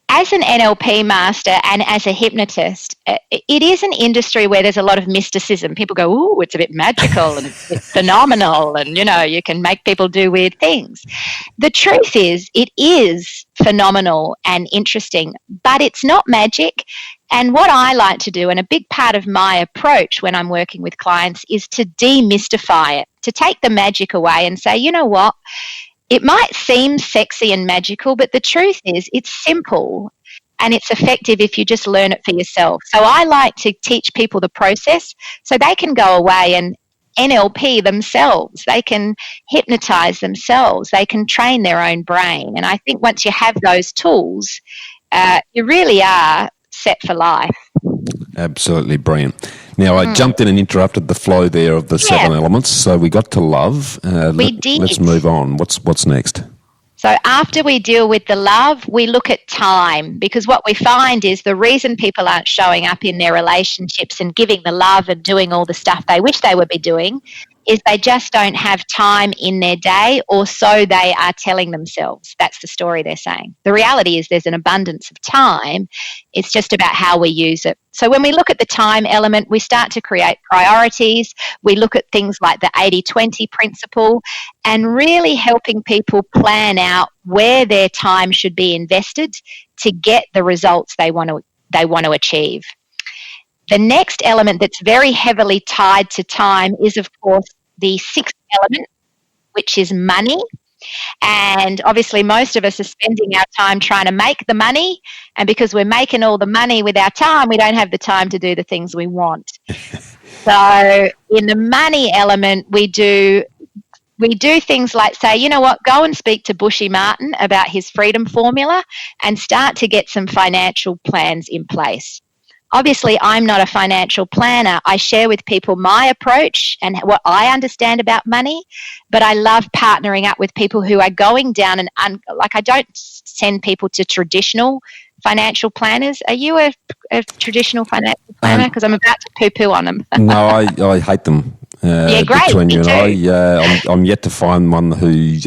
As an NLP master and as a hypnotist, it is an industry where there's a lot of mysticism. People go, ooh, it's a bit magical and it's phenomenal and, you can make people do weird things. The truth is, it is phenomenal and interesting, but it's not magic. And what I like to do, and a big part of my approach when I'm working with clients, is to demystify it, to take the magic away and say, you know what? It might seem sexy and magical, but the truth is it's simple and it's effective if you just learn it for yourself. So I like to teach people the process so they can go away and NLP themselves. They can hypnotize themselves. They can train their own brain. And I think once you have those tools, you really are set for life. Absolutely brilliant. Now, I jumped in and interrupted the flow there of the 7 elements, so we got to love. We did. Let's move on. What's next? So after we deal with the love, we look at time, because what we find is the reason people aren't showing up in their relationships and giving the love and doing all the stuff they wish they would be doing is they just don't have time in their day, or so they are telling themselves. That's the story they're saying. The reality is there's an abundance of time. It's just about how we use it. So when we look at the time element, we start to create priorities. We look at things like the 80-20 principle and really helping people plan out where their time should be invested to get the results they want to achieve. The next element that's very heavily tied to time is, of course, the 6th element, which is money. And obviously most of us are spending our time trying to make the money. And because we're making all the money with our time, we don't have the time to do the things we want. So in the money element, we do we do things like say, you know what, go and speak to Bushy Martin about his freedom formula and start to get some financial plans in place. Obviously, I'm not a financial planner. I share with people my approach and what I understand about money, but I love partnering up with people who are going down I don't send people to traditional financial planners. Are you a traditional financial planner? Because I'm about to poo-poo on them. No, I hate them. Yeah, great. Between you and too. I'm yet to find one who.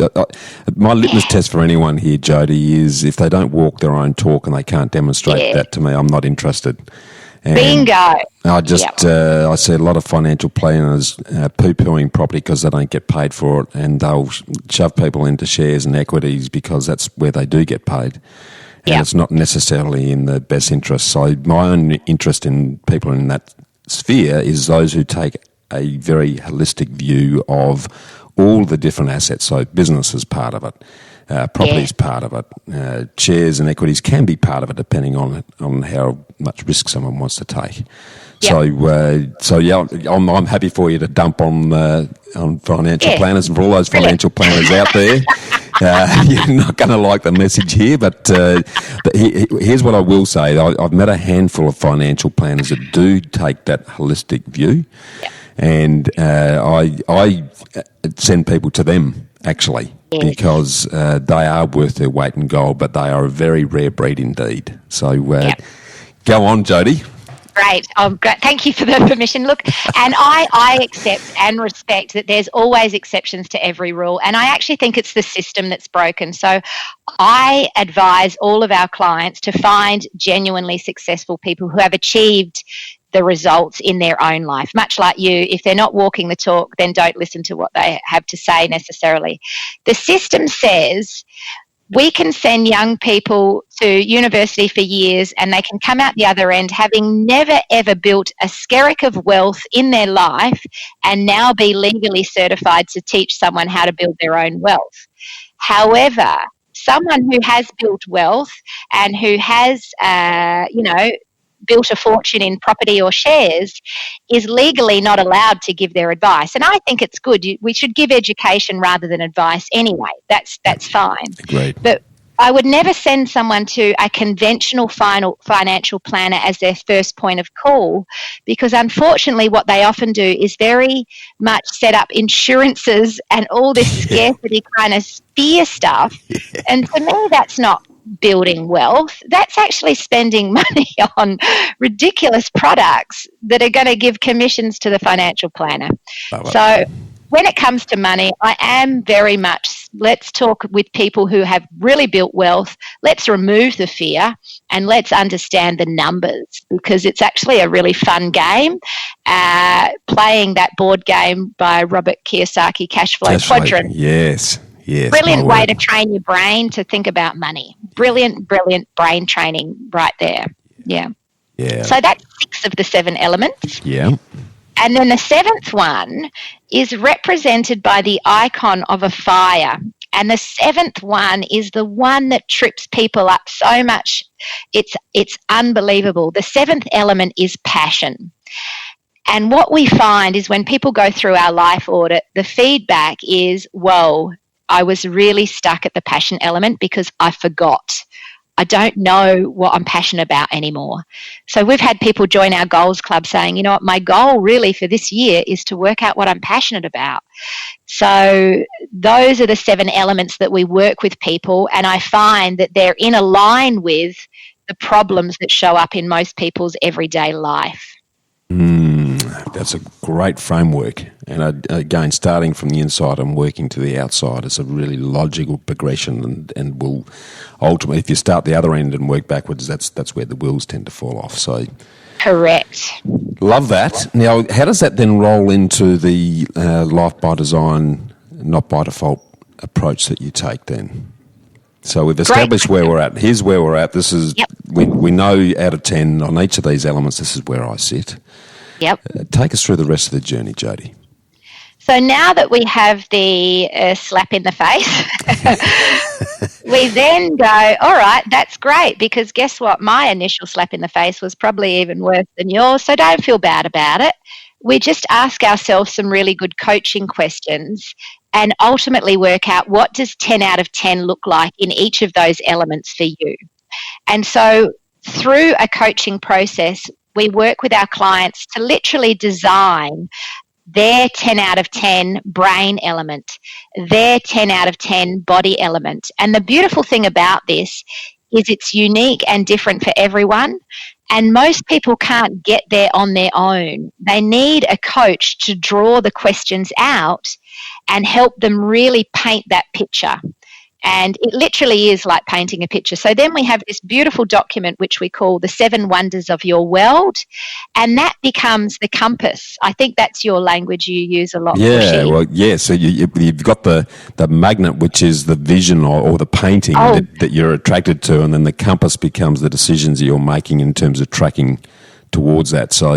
My litmus test for anyone here, Jodie, is if they don't walk their own talk and they can't demonstrate that to me, I'm not interested. And bingo. I see a lot of financial planners poo-pooing property because they don't get paid for it, and they'll shove people into shares and equities because that's where they do get paid. And it's not necessarily in the best interest. So my own interest in people in that sphere is those who take a very holistic view of all the different assets. So business is part of it, property is part of it, shares and equities can be part of it depending on how much risk someone wants to take. Yep. So I'm happy for you to dump on financial planners, and for all those financial planners out there. You're not going to like the message here, but here's what I will say. I've met a handful of financial planners that do take that holistic view, and I send people to them, actually, because they are worth their weight in gold, but they are a very rare breed indeed. So go on, Jodie. Great. Thank you for the permission. Look, and I accept and respect that there's always exceptions to every rule, and I actually think it's the system that's broken. So I advise all of our clients to find genuinely successful people who have achieved the results in their own life. Much like you, if they're not walking the talk, then don't listen to what they have to say necessarily. The system says we can send young people to university for years and they can come out the other end having never ever built a skerrick of wealth in their life and now be legally certified to teach someone how to build their own wealth. However, someone who has built wealth and who has, built a fortune in property or shares is legally not allowed to give their advice. And I think it's good. We should give education rather than advice anyway. That's fine. Great. But I would never send someone to a conventional financial planner as their first point of call, because unfortunately what they often do is very much set up insurances and all this scarcity kind of fear stuff. And to me, that's not building wealth. That's actually spending money on ridiculous products that are going to give commissions to the financial planner. So when it comes to money, I am very much, let's talk with people who have really built wealth. Let's remove the fear and let's understand the numbers, because it's actually a really fun game. Playing that board game by Robert Kiyosaki, Cash Flow Quadrant. Yes. Brilliant way to train your brain to think about money. Brilliant brain training right there. Yeah. So that's 6 of the 7 elements. Yeah. And then the 7th one is represented by the icon of a fire. And the 7th one is the one that trips people up so much. It's unbelievable. The 7th element is passion. And what we find is when people go through our life audit, the feedback is, whoa, I was really stuck at the passion element because I forgot. I don't know what I'm passionate about anymore. So we've had people join our goals club saying, you know what, my goal really for this year is to work out what I'm passionate about. So those are the 7 elements that we work with people, and I find that they're in a line with the problems that show up in most people's everyday life. That's a great framework. And again, starting from the inside and working to the outside is a really logical progression, and will ultimately, if you start the other end and work backwards, that's where the wheels tend to fall off. So, correct. Love that. Now, how does that then roll into the life by design, not by default approach that you take then? So we've established where we're at. Here's where we're at. This is, we know out of 10 on each of these elements, this is where I sit. Yep. Take us through the rest of the journey, Jodie. So now that we have the slap in the face, we then go, all right, that's great, because guess what? My initial slap in the face was probably even worse than yours, so don't feel bad about it. We just ask ourselves some really good coaching questions and ultimately work out what does 10 out of 10 look like in each of those elements for you. And so through a coaching process, we work with our clients to literally design their 10 out of 10 brain element, their 10 out of 10 body element. And the beautiful thing about this is it's unique and different for everyone. And most people can't get there on their own. They need a coach to draw the questions out and help them really paint that picture. And it literally is like painting a picture. So then we have this beautiful document which we call the 7 Wonders of Your World, and that becomes the compass. I think that's your language you use a lot. Yeah, Bushy. well, yeah. So you've got the magnet, which is the vision or the painting that you're attracted to, and then the compass becomes the decisions that you're making in terms of tracking towards that. So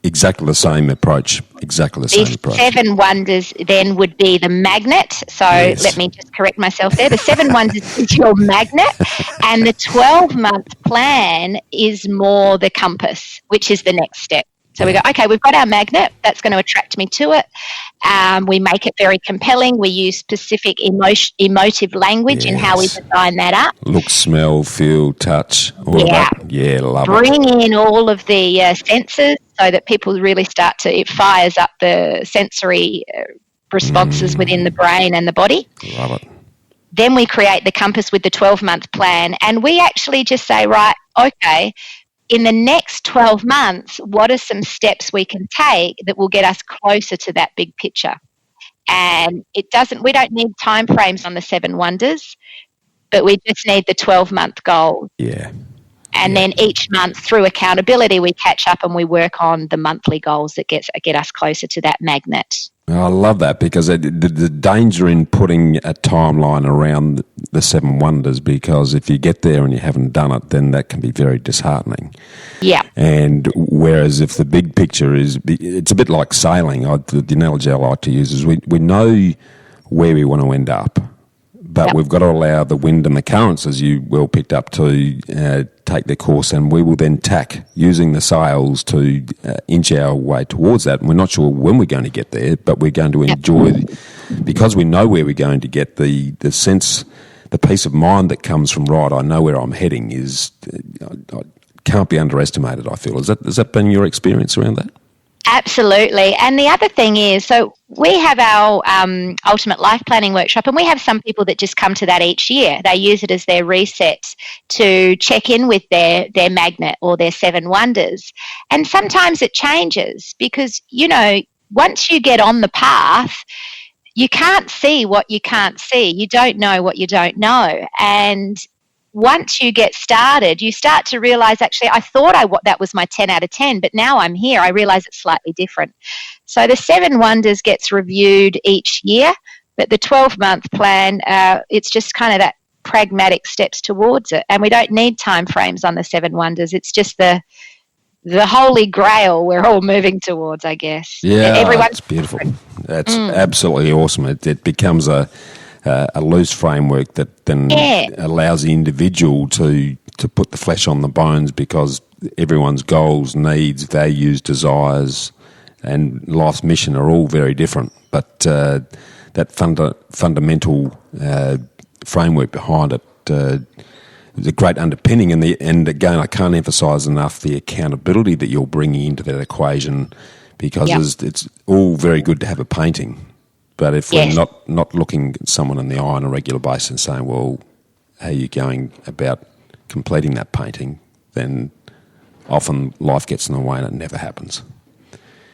exactly the same approach. The 7 wonders then would be the magnet. So Let me just correct myself there. The 7 wonders is your magnet, and the 12-month plan is more the compass, which is the next step. So we go, okay, we've got our magnet. That's going to attract me to it. We make it very compelling. We use specific emotive language in how we design that up. Look, smell, feel, touch, all of that. Yeah, love it. Bring in all of the senses so that people really start to, it fires up the sensory responses within the brain and the body. Love it. Then we create the compass with the 12-month plan, and we actually just say, right, okay, in the next 12 months, what are some steps we can take that will get us closer to that big picture? And we don't need time frames on the 7 wonders, but we just need the 12-month goal. Yeah. And then each month through accountability, we catch up and we work on the monthly goals that get us closer to that magnet. I love that, because the danger in putting a timeline around the 7 wonders, because if you get there and you haven't done it, then that can be very disheartening. Yeah. And whereas if the big picture it's a bit like sailing. The analogy I like to use is we know where we want to end up, but we've got to allow the wind and the currents, as you well picked up, to take their course, and we will then tack using the sails to inch our way towards that. And we're not sure when we're going to get there, but we're going to enjoy, because we know where we're going to get, the sense, the peace of mind that comes from, right, I know where I'm heading can't be underestimated, I feel. Has that been your experience around that? Absolutely. And the other thing is, so we have our Ultimate Life Planning Workshop, and we have some people that just come to that each year. They use it as their reset to check in with their magnet or their 7 wonders. And sometimes it changes because, once you get on the path, you can't see what you can't see. You don't know what you don't know. And once you get started, you start to realize, actually, I thought that was my 10 out of 10, but now I'm here. I realize it's slightly different. So the 7 wonders gets reviewed each year, but the 12-month plan, it's just kind of that pragmatic steps towards it. And we don't need time frames on the 7 wonders. It's just the holy grail we're all moving towards, I guess. Yeah, it's beautiful. That's absolutely awesome. It becomes a loose framework that then allows the individual to put the flesh on the bones, because everyone's goals, needs, values, desires, and life's mission are all very different. But that fundamental framework behind it is a great underpinning. And again, I can't emphasise enough the accountability that you're bringing into that equation, because it's all very good to have a painting. But if we're not looking at someone in the eye on a regular basis and saying, well, how are you going about completing that painting, then often life gets in the way and it never happens.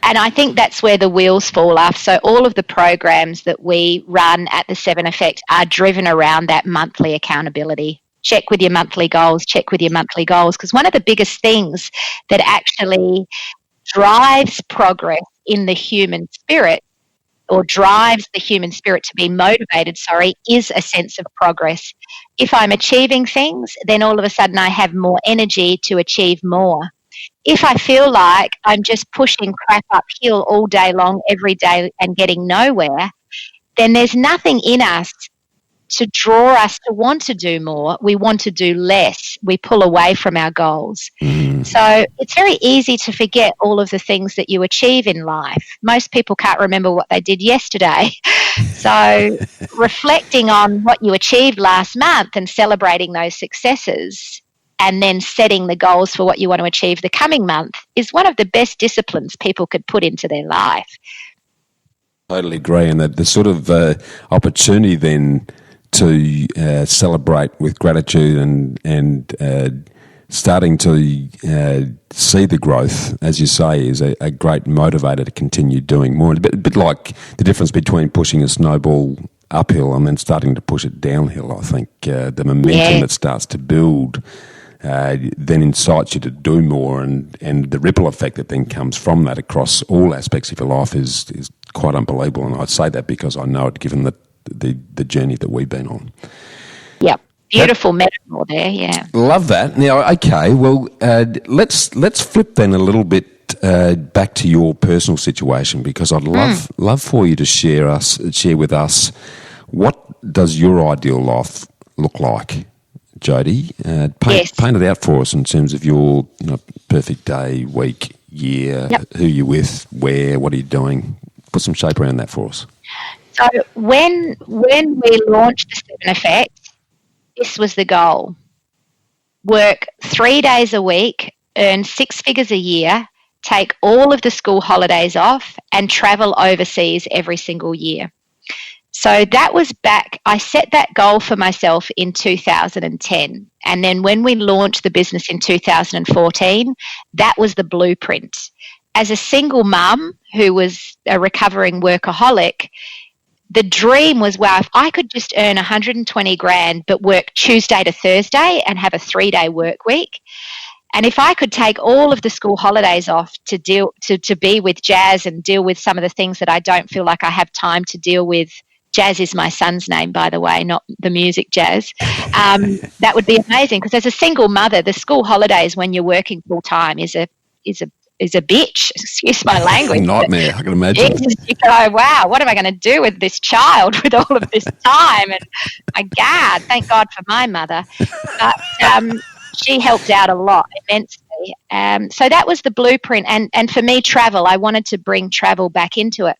And I think that's where the wheels fall off. So all of the programs that we run at the 7 Effect are driven around that monthly accountability. Check with your monthly goals, because one of the biggest things that actually drives progress in the human spirit, or drives the human spirit to be motivated, is a sense of progress. If I'm achieving things, then all of a sudden I have more energy to achieve more. If I feel like I'm just pushing crap uphill all day long, every day, and getting nowhere, then there's nothing in us to draw us to want to do more. We want to do less. We pull away from our goals. So it's very easy to forget all of the things that you achieve in life. Most people can't remember what they did yesterday. So reflecting on what you achieved last month and celebrating those successes and then setting the goals for what you want to achieve the coming month is one of the best disciplines people could put into their life. Totally agree. And the sort of opportunity then to celebrate with gratitude and starting to see the growth, as you say, is a great motivator to continue doing more. A bit like the difference between pushing a snowball uphill and then starting to push it downhill. I think the momentum that starts to build then incites you to do more, and the ripple effect that then comes from that across all aspects of your life is quite unbelievable. And I say that because I know it, given the journey that we've been on. Yep. Beautiful metaphor there, yeah. Love that. Now, okay, well, let's flip then a little bit back to your personal situation, because I'd love for you to share with us, what does your ideal life look like, Jodie? Paint it out for us in terms of your perfect day, week, year, who you're with, where, what are you doing? Put some shape around that for us. So when we launched the Seven Effect, this was the goal. Work 3 days a week, earn 6 figures a year, take all of the school holidays off, and travel overseas every single year. So that was I set that goal for myself in 2010. And then when we launched the business in 2014, that was the blueprint. As a single mum who was a recovering workaholic, the dream was, wow, if I could just earn 120 grand but work Tuesday to Thursday and have a 3-day work week, and if I could take all of the school holidays off to be with Jazz and deal with some of the things that I don't feel like I have time to deal with. Jazz is my son's name, by the way, not the music Jazz. That would be amazing, because as a single mother, the school holidays when you're working full time is a bitch, excuse my language. Nightmare, I can imagine. You go, wow, what am I going to do with this child with all of this time? And my God, thank God for my mother. But she helped out a lot immensely. So that was the blueprint. And for me, travel, I wanted to bring travel back into it.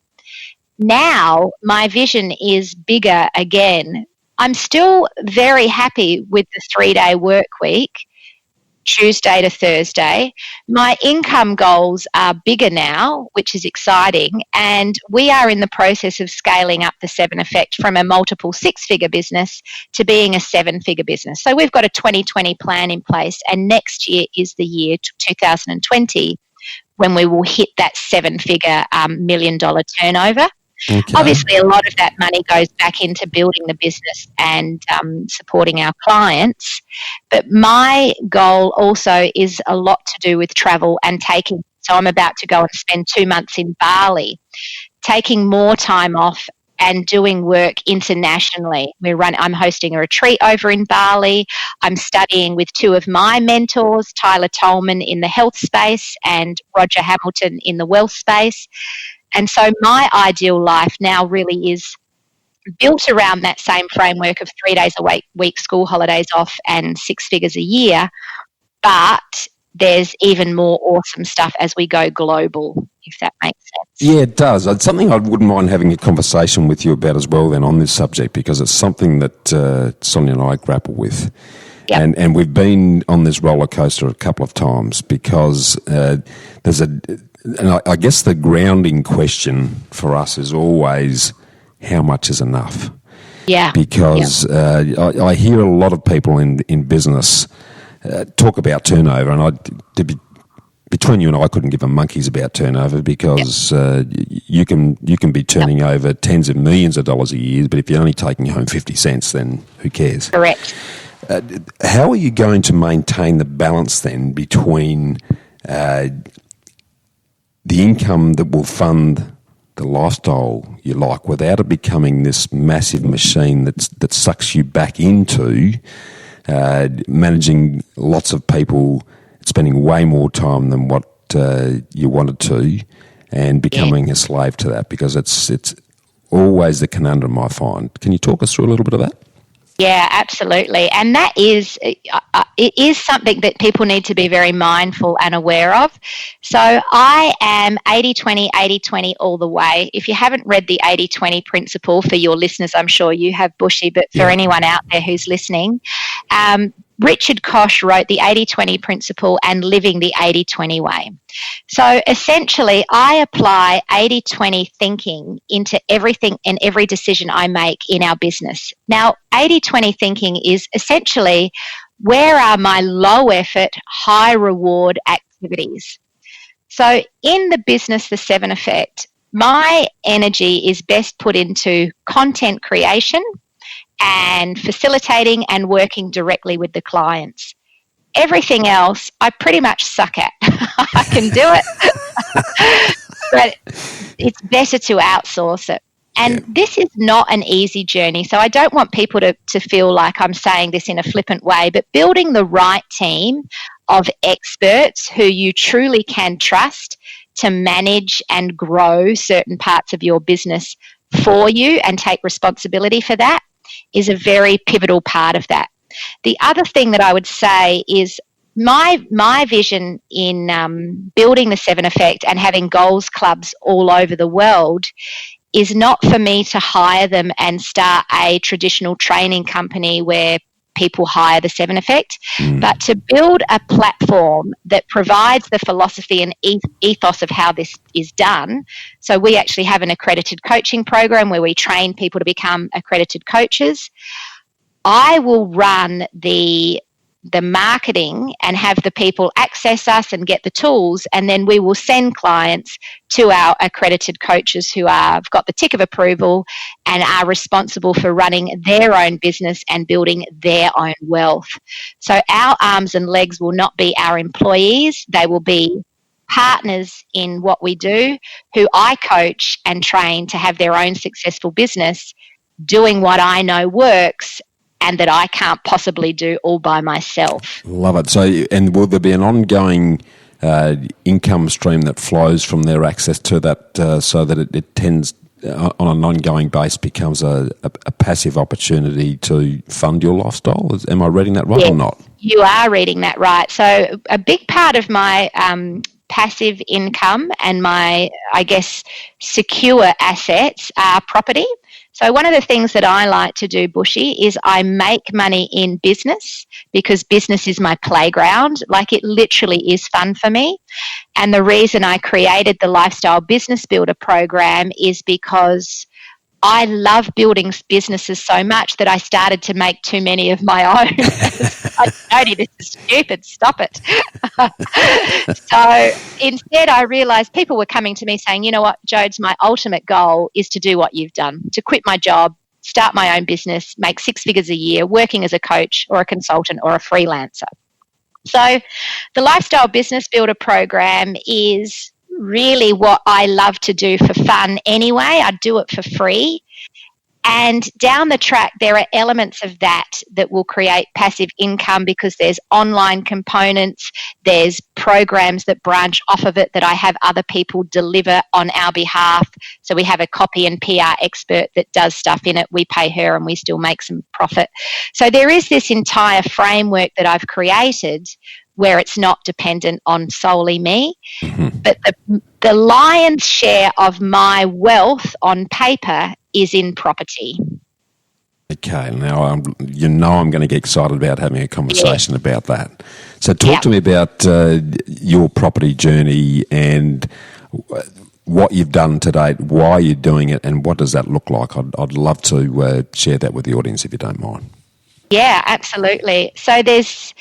Now my vision is bigger again. I'm still very happy with the 3-day work week, Tuesday to Thursday. My income goals are bigger now, which is exciting, and we are in the process of scaling up the Seven Effect from a multiple 6-figure business to being a 7-figure business. So we've got a 2020 plan in place, and next year is the year 2020 when we will hit that 7-figure $1 million turnover. Okay. Obviously, a lot of that money goes back into building the business and supporting our clients. But my goal also is a lot to do with travel and taking. So I'm about to go and spend 2 months in Bali, taking more time off and doing work internationally. I'm hosting a retreat over in Bali. I'm studying with 2 of my mentors, Tyler Tolman in the health space and Roger Hamilton in the wealth space. And so my ideal life now really is built around that same framework of 3 days a week, school holidays off, and 6 figures a year. But there's even more awesome stuff as we go global, if that makes sense. Yeah, it does. It's something I wouldn't mind having a conversation with you about as well then on this subject, because it's something that Sonia and I grapple with. Yep. And we've been on this roller coaster a couple of times, because and I guess the grounding question for us is always, how much is enough? Yeah. Because I hear a lot of people in business talk about turnover, and between you and I couldn't give a monkeys about turnover, because you can be turning over tens of millions of dollars a year, but if you're only taking home 50 cents, then who cares? Correct. How are you going to maintain the balance then between the income that will fund the lifestyle you like, without it becoming this massive machine that sucks you back into managing lots of people, spending way more time than what you wanted to, and becoming a slave to that? Because it's always the conundrum I find. Can you talk us through a little bit of that? Yeah, absolutely. And that is, it is something that people need to be very mindful and aware of. So I am 80-20, 80-20 all the way. If you haven't read the 80-20 principle, for your listeners, I'm sure you have, Bushy, but for anyone out there who's listening, Richard Koch wrote the 80-20 principle and living the 80-20 way. So essentially, I apply 80-20 thinking into everything and every decision I make in our business. Now, 80-20 thinking is essentially, where are my low effort, high reward activities? So in the business, the 7 Effect, my energy is best put into content creation and facilitating and working directly with the clients. Everything else, I pretty much suck at. I can do it, but it's better to outsource it. And this is not an easy journey. So I don't want people to feel like I'm saying this in a flippant way, but building the right team of experts who you truly can trust to manage and grow certain parts of your business for you and take responsibility for that is a very pivotal part of that. The other thing that I would say is my vision in building the 7 Effect and having goals clubs all over the world is not for me to hire them and start a traditional training company where people hire the 7 Effect, but to build a platform that provides the philosophy and ethos of how this is done. So we actually have an accredited coaching program where we train people to become accredited coaches. I will run the marketing and have the people access us and get the tools, and then we will send clients to our accredited coaches who have got the tick of approval and are responsible for running their own business and building their own wealth. So our arms and legs will not be our employees. They will be partners in what we do, who I coach and train to have their own successful business doing what I know works and that I can't possibly do all by myself. Love it. So, and will there be an ongoing income stream that flows from their access to that, so that it tends on an ongoing base becomes a passive opportunity to fund your lifestyle? Am I reading that right or not? You are reading that right. So a big part of my passive income and my, I guess, secure assets are property. So one of the things that I like to do, Bushy, is I make money in business because business is my playground. Like, it literally is fun for me. And the reason I created the Lifestyle Business Builder program is because I love building businesses so much that I started to make too many of my own. Jodie, this is stupid. Stop it. So instead, I realised people were coming to me saying, you know what, Jodes, my ultimate goal is to do what you've done, to quit my job, start my own business, make 6 figures a year, working as a coach or a consultant or a freelancer. So the Lifestyle Business Builder program is really what I love to do for fun anyway. I do it for free. And down the track, there are elements of that will create passive income because there's online components, there's programs that branch off of it that I have other people deliver on our behalf. So we have a copy and PR expert that does stuff in it. We pay her and we still make some profit. So there is this entire framework that I've created where it's not dependent on solely me. Mm-hmm. But the lion's share of my wealth on paper is in property. Okay, now I'm going to get excited about having a conversation about that. So talk to me about your property journey and what you've done to date, why you're doing it, and what does that look like? I'd love to share that with the audience if you don't mind. Yeah, absolutely. So there's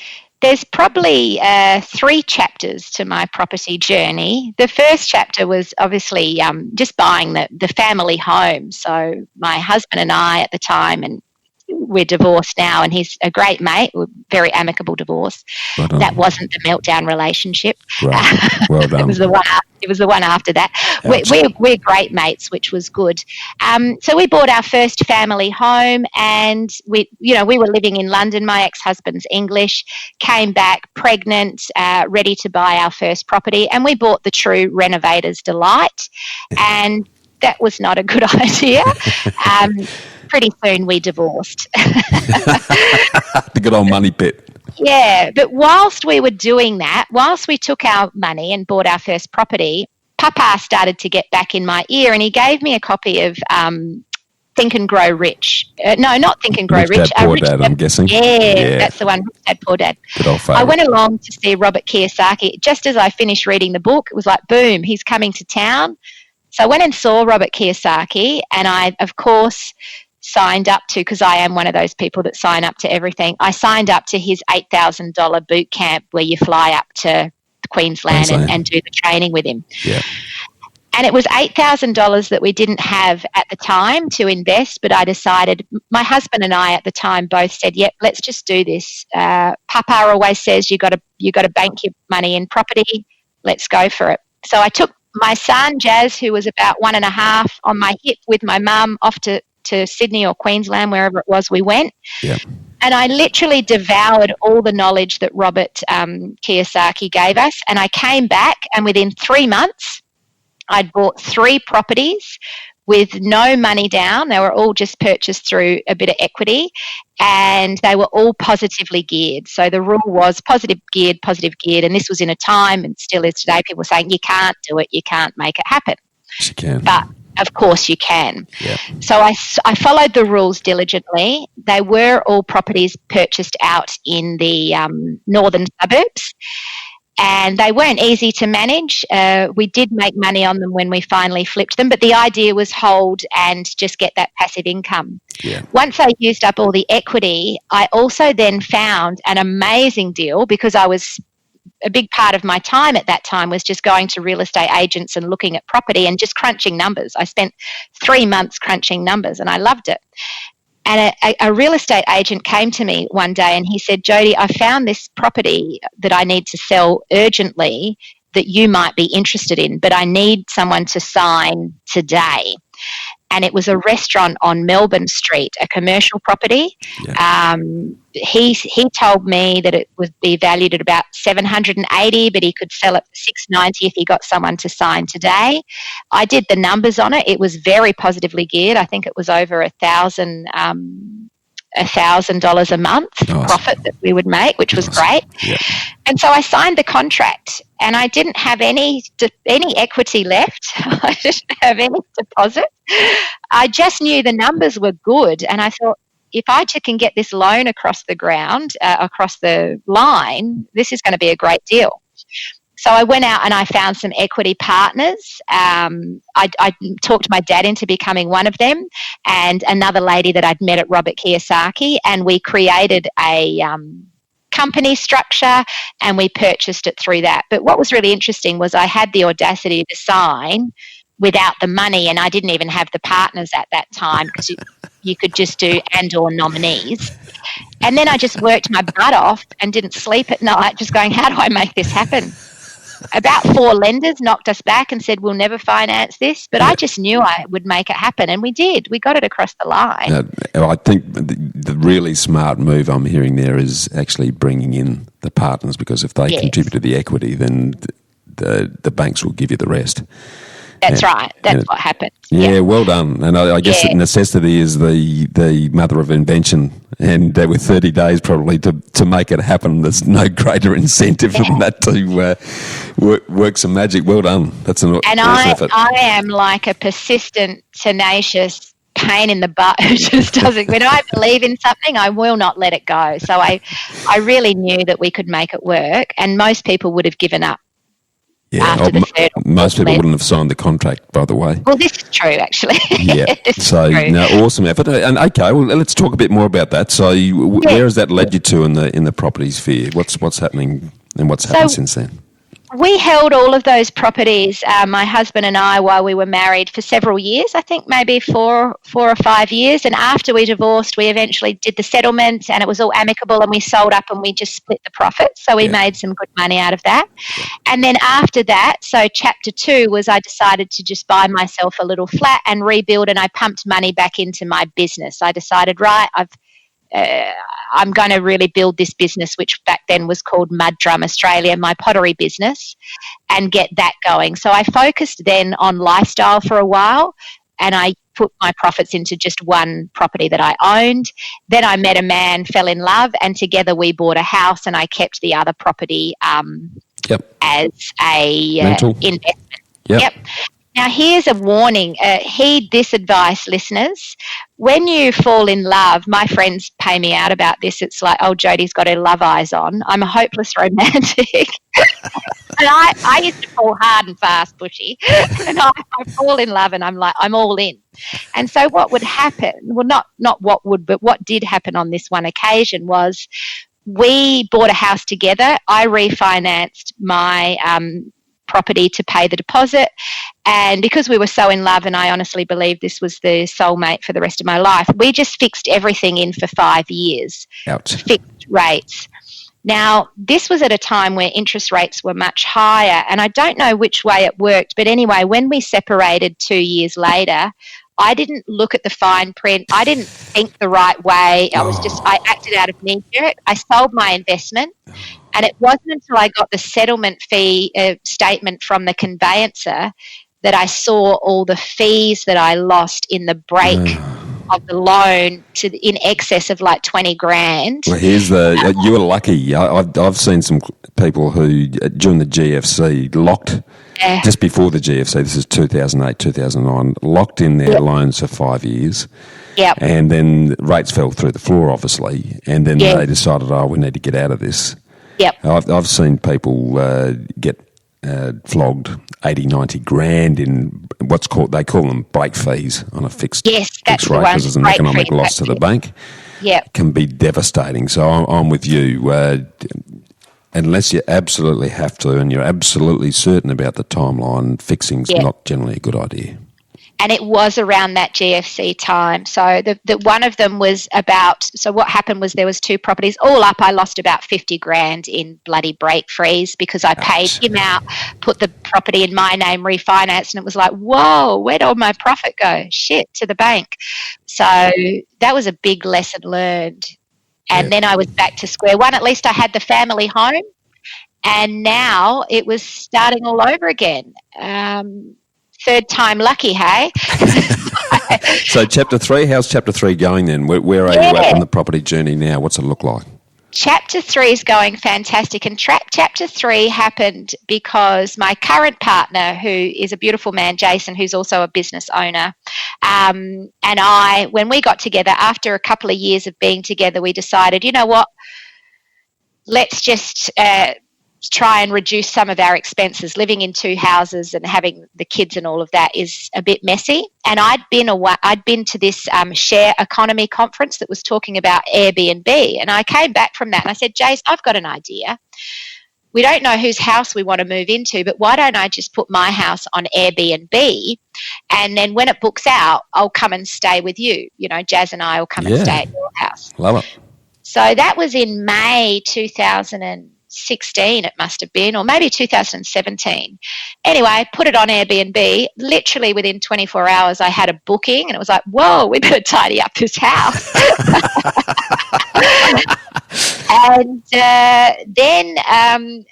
probably 3 chapters to my property journey. The first chapter was obviously just buying the family home. So my husband and I at the time, and we're divorced now, and he's a great mate. We're very amicable divorce. Well done. That wasn't the meltdown relationship. Right. Well done. It was the one after that. We're great mates, which was good. So we bought our first family home, and we were living in London. My ex-husband's English, came back pregnant, ready to buy our first property, and we bought the true renovator's delight, and that was not a good idea. pretty soon we divorced. The good old money pit. Yeah, but whilst we were doing that, whilst we took our money and bought our first property, Papa started to get back in my ear, and he gave me a copy of Think and Grow Rich. No, not Think and Grow Rich. Rich Dad, Poor Dad, I'm guessing. Yeah, that's the one, Rich Dad, Poor Dad. Good old favourite. I went along to see Robert Kiyosaki. Just as I finished reading the book, it was like, boom, he's coming to town. So I went and saw Robert Kiyosaki, and I, of course, signed up to, because I am one of those people that sign up to everything, I signed up to his $8,000 boot camp where you fly up to Queensland and do the training with him. Yeah. And it was $8,000 that we didn't have at the time to invest, but I decided, my husband and I at the time both said, yep, let's just do this. Papa always says you got to bank your money in property. Let's go for it. So I took my son, Jazz, who was about 1.5, on my hip with my mum off to Sydney or Queensland, wherever it was we went. Yeah. And I literally devoured all the knowledge that Robert Kiyosaki gave us. And I came back, and within 3 months, I'd bought 3 properties with no money down. They were all just purchased through a bit of equity, and they were all positively geared. So the rule was positive geared. And this was in a time, and still is today, people saying you can't do it, you can't make it happen. Yes, you can. But of course you can. Yeah. So I followed the rules diligently. They were all properties purchased out in the northern suburbs, and they weren't easy to manage. We did make money on them when we finally flipped them, but the idea was hold and just get that passive income. Yeah. Once I used up all the equity, I also then found an amazing deal, because I was a big part of my time at that time was just going to real estate agents and looking at property and just crunching numbers. I spent 3 months crunching numbers, and I loved it. And a real estate agent came to me one day and he said, Jodie, I found this property that I need to sell urgently that you might be interested in, but I need someone to sign today. And it was a restaurant on Melbourne Street, a commercial property. Yeah. He told me that it would be valued at about $780, but he could sell it for $690 if he got someone to sign today. I did the numbers on it. It was very positively geared. I think it was over $1,000 a month profit that we would make, which was great. Yeah. And so I signed the contract, and I didn't have any equity left. I didn't have any deposit. I just knew the numbers were good, and I thought, if I can get this loan across the line, this is going to be a great deal. So I went out and I found some equity partners. I talked my dad into becoming one of them, and another lady that I'd met at Robert Kiyosaki, and we created a company structure, and we purchased it through that. But what was really interesting was I had the audacity to sign without the money, and I didn't even have the partners at that time, because you could just do and/or nominees. And then I just worked my butt off and didn't sleep at night, just going, how do I make this happen? About 4 lenders knocked us back and said, we'll never finance this. But I just knew I would make it happen, and we did. We got it across the line. I think the really smart move I'm hearing there is actually bringing in the partners, because if they contribute to the equity, then the banks will give you the rest. That's right. That's what happened. Yeah, well done. And I guess that necessity is the mother of invention. And with 30 days probably to make it happen, there's no greater incentive than that to work some magic. Well done. That's an awesome effort. I am like a persistent, tenacious pain in the butt who just doesn't. When I believe in something, I will not let it go. So I really knew that we could make it work, and most people would have given up. Yeah, most people wouldn't have signed the contract, by the way. Well, this is true, actually. Yeah, so awesome effort. And okay, well, let's talk a bit more about that. So, where has that led you to in the property sphere? What's happening, and what's happened since then? We held all of those properties, my husband and I, while we were married for several years, I think maybe 4 or 5 years. And after we divorced, we eventually did the settlement, and it was all amicable, and we sold up and we just split the profits. So we made some good money out of that. Yeah. And then after that, so chapter 2 was I decided to just buy myself a little flat and rebuild, and I pumped money back into my business. I decided, I'm going to really build this business, which back then was called Mud Drum Australia, my pottery business, and get that going. So I focused then on lifestyle for a while, and I put my profits into just one property that I owned. Then I met a man, fell in love, and together we bought a house, and I kept the other property as a investment. Yep. Now, here's a warning. Heed this advice, listeners. When you fall in love, my friends pay me out about this. It's like, oh, Jodie's got her love eyes on. I'm a hopeless romantic. And I used to fall hard and fast, Bushy. And I fall in love and I'm like, I'm all in. And so what would happen, well, not what would, but what did happen on this one occasion was we bought a house together. I refinanced my property to pay the deposit. And because we were so in love, and I honestly believe this was the soulmate for the rest of my life, we just fixed everything in for 5 years. Ouch. Fixed rates. Now, this was at a time where interest rates were much higher, and I don't know which way it worked, but anyway, when we separated 2 years later, I didn't look at the fine print. I didn't think the right way. I acted out of knee-jerk. I sold my investment, and it wasn't until I got the settlement fee statement from the conveyancer that I saw all the fees that I lost in the break of the loan in excess of like 20 grand. Well, you were lucky. I've seen some people who, during the GFC, locked, just before the GFC, this is 2008, 2009, locked in their loans for 5 years. Yep. And then rates fell through the floor, obviously, and then they decided, we need to get out of this. Yep. I've seen people get flogged 80, 90 grand in they call them break fees on a fixed rate because there's an economic loss to the bank. Yeah, it can be devastating. So I'm with you. Unless you absolutely have to and you're absolutely certain about the timeline, fixing's not generally a good idea. And it was around that GFC time. So the one of them was so what happened was there was 2 properties. All up, I lost about 50 grand in bloody break freeze because I paid him out, put the property in my name, refinanced, and it was like, whoa, where'd all my profit go? Shit, to the bank. So that was a big lesson learned. And then I was back to square one. At least I had the family home. And now it was starting all over again. Third time lucky, hey? So chapter 3, how's chapter 3 going then? Where are you at on the property journey now? What's it look like? Chapter 3 is going fantastic. And chapter 3 happened because my current partner, who is a beautiful man, Jason, who's also a business owner, and I, when we got together, after a couple of years of being together, we decided, you know what, let's just try and reduce some of our expenses. Living in 2 houses and having the kids and all of that is a bit messy. And I'd been to this share economy conference that was talking about Airbnb. And I came back from that and I said, Jace, I've got an idea. We don't know whose house we want to move into, but why don't I just put my house on Airbnb, and then when it books out, I'll come and stay with you. You know, Jazz and I will come and stay at your house. Love it. So that was in May 2016, it must have been, or maybe 2017. Anyway, put it on Airbnb. Literally within 24 hours, I had a booking, and it was like, whoa, we better tidy up this house. And then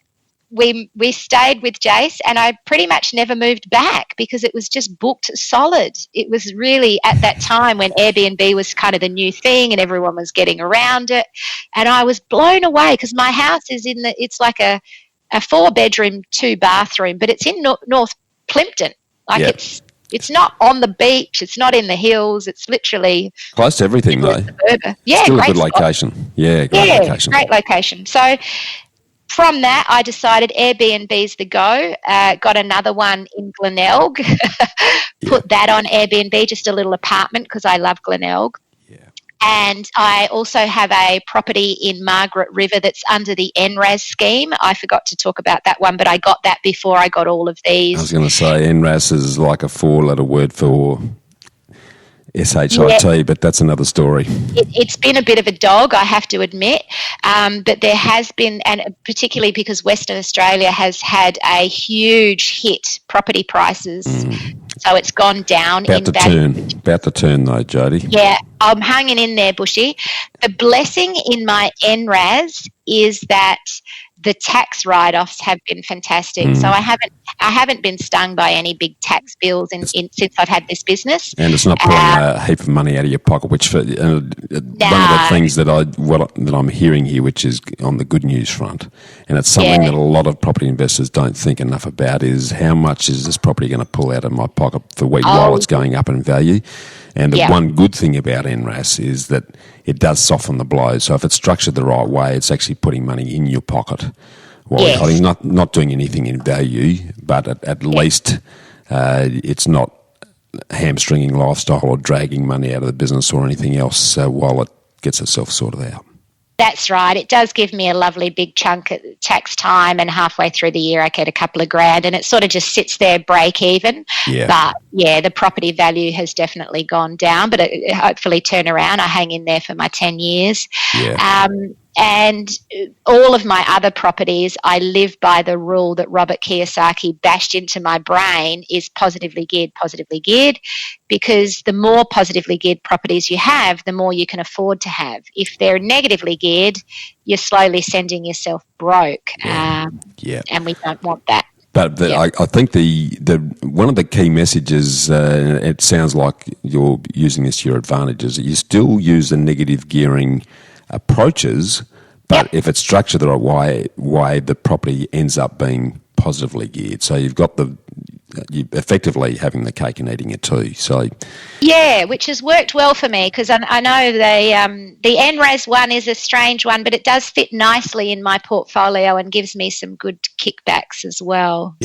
we stayed with Jace, and I pretty much never moved back because it was just booked solid. It was really at that time when Airbnb was kind of the new thing and everyone was getting around it. And I was blown away because my house is it's like a 4-bedroom, 2-bathroom, but it's in North Plimpton. It's not on the beach. It's not in the hills. It's literally close to everything, though. Yeah, still a good location. Yeah, great location. Great location. So from that, I decided Airbnb's the go. Got another one in Glenelg. Put that on Airbnb, just a little apartment because I love Glenelg. And I also have a property in Margaret River that's under the NRAS scheme. I forgot to talk about that one, but I got that before I got all of these. I was going to say NRAS is like a 4-letter word for SHIT, but that's another story. It's been a bit of a dog, I have to admit, but there has been, and particularly because Western Australia has had a huge hit, property prices, so it's gone down about to turn though, Jodie. Yeah, I'm hanging in there, Bushy. The blessing in my NRAS is that the tax write-offs have been fantastic. So I I haven't been stung by any big tax bills since I've had this business. And it's not pulling a heap of money out of your pocket, which one of the things that I'm hearing here, which is on the good news front, and it's something that a lot of property investors don't think enough about, is how much is this property going to pull out of my pocket while it's going up in value. And the one good thing about NRAS is that it does soften the blow. So if it's structured the right way, it's actually putting money in your pocket. Well, I mean, not doing anything in value, but at least it's not hamstringing lifestyle or dragging money out of the business or anything else while it gets itself sorted out. That's right. It does give me a lovely big chunk at tax time, and halfway through the year I get a couple of grand, and it sort of just sits there break even. Yeah. But, the property value has definitely gone down, but it hopefully turn around. I hang in there for my 10 years. Yeah. And all of my other properties, I live by the rule that Robert Kiyosaki bashed into my brain, is positively geared, because the more positively geared properties you have, the more you can afford to have. If they're negatively geared, you're slowly sending yourself broke. And we don't want that. But I think the one of the key messages, it sounds like you're using this to your advantage, is that you still use the negative gearing approaches, but if it's structured the right way, the property ends up being positively geared. So you've got you effectively having the cake and eating it too. So which has worked well for me, because I know the NRAS one is a strange one, but it does fit nicely in my portfolio and gives me some good kickbacks as well.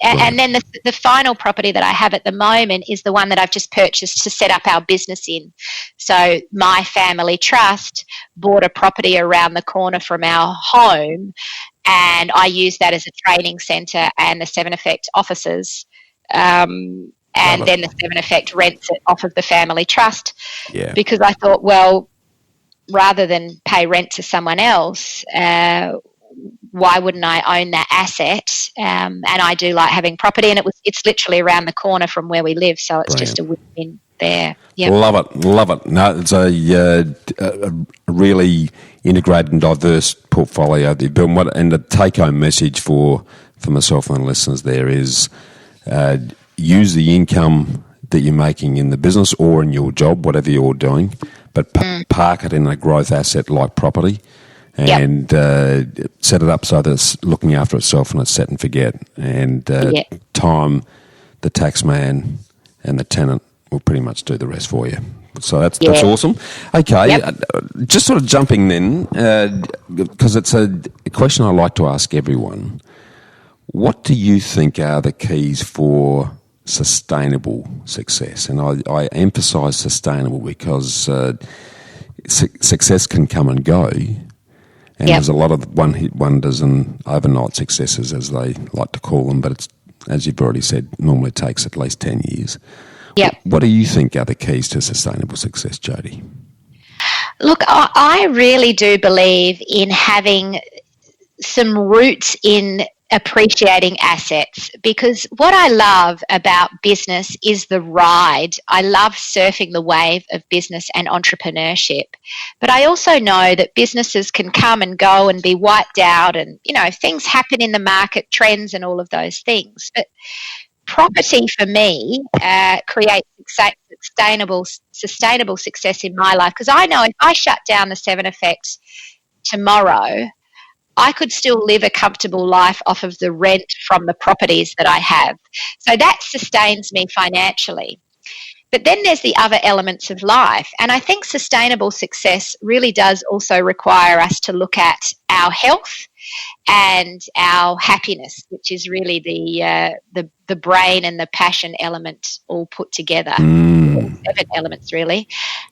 And then the final property that I have at the moment is the one that I've just purchased to set up our business in. So my family trust bought a property around the corner from our home, and I use that as a training centre and the Seven Effect offices. And then the Seven Effect rents it off of the family trust. Yeah. Because I thought, well, rather than pay rent to someone else, why wouldn't I own that asset? And I do like having property, and it's literally around the corner from where we live, so it's just a win-win there. Yep. Love it. No, it's a really integrated and diverse portfolio that you've built. And the take-home message for myself and the listeners there is use the income that you're making in the business or in your job, whatever you're doing, but park it in a growth asset like property. And set it up so that it's looking after itself and it's set and forget. And time, the tax man and the tenant will pretty much do the rest for you. So that's awesome. Okay, just sort of jumping then, because it's a question I like to ask everyone. What do you think are the keys for sustainable success? And I emphasise sustainable because success can come and go. And there's a lot of one-hit wonders and overnight successes, as they like to call them, but it's, as you've already said, normally takes at least 10 years. Yep. What do you think are the keys to sustainable success, Jodie? Look, I really do believe in having some roots in appreciating assets, because what I love about business is the ride. I love surfing the wave of business and entrepreneurship, but I also know that businesses can come and go and be wiped out, and things happen in the market, trends and all of those things. But property for me creates sustainable success in my life, because I know if I shut down the Seven Effect tomorrow, I could still live a comfortable life off of the rent from the properties that I have. So that sustains me financially. But then there's the other elements of life. And I think sustainable success really does also require us to look at our health and our happiness, which is really the brain and the passion element all put together. 7 elements, really.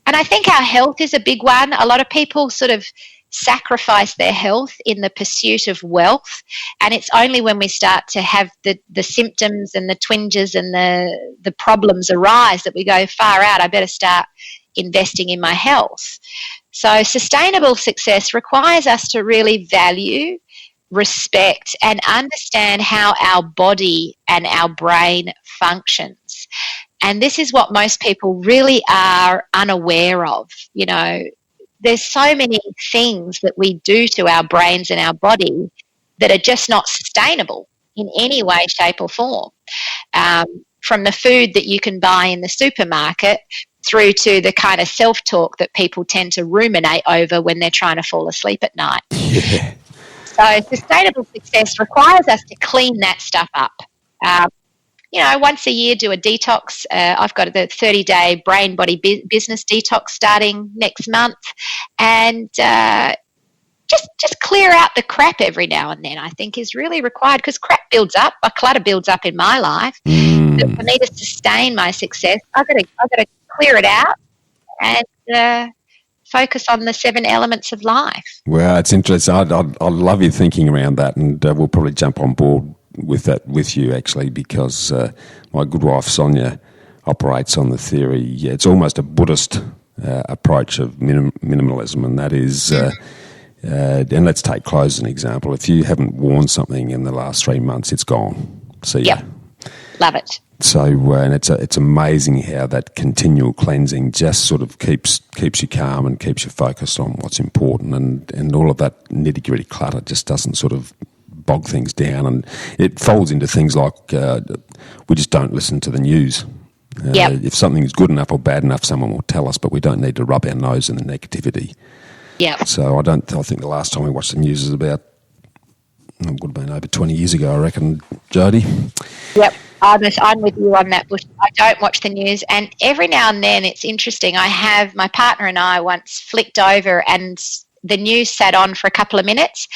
And I think our health is a big one. A lot of people sort of sacrifice their health in the pursuit of wealth, and it's only when we start to have the symptoms and the twinges and the problems arise that we go, far out, I better start investing in my health. So sustainable success requires us to really value, respect and understand how our body and our brain functions. And this is what most people really are unaware of. There's so many things that we do to our brains and our body that are just not sustainable. in any way, shape or form. From the food that you can buy in the supermarket through to the kind of self-talk that people tend to ruminate over when they're trying to fall asleep at night. Yeah. So sustainable success requires us to clean that stuff up. Once a year do a detox. I've got the 30-day brain body business detox starting next month, and just clear out the crap every now and then, I think, is really required, because crap builds up, clutter builds up in my life. But for me to sustain my success, I've got to clear it out and focus on the 7 elements of life. Well, it's interesting. I love your thinking around that, and we'll probably jump on board with that with you, actually, because my good wife Sonia operates on the theory. It's almost a Buddhist approach of minimalism, and that is, and let's take clothes as an example. If you haven't worn something in the last 3 months, it's gone. See ya. Yep. Love it. So, and it's amazing how that continual cleansing just sort of keeps you calm and keeps you focused on what's important, and all of that nitty-gritty clutter just doesn't sort of bog things down, and it folds into things like we just don't listen to the news. If something is good enough or bad enough, someone will tell us, but we don't need to rub our nose in the negativity. Yeah. So I think the last time we watched the news is about, it would have been over 20 years ago, I reckon, Jodie. Yep. I'm with you on that, Bush. I don't watch the news, and every now and then it's interesting. My partner and I once flicked over and the news sat on for a couple of minutes,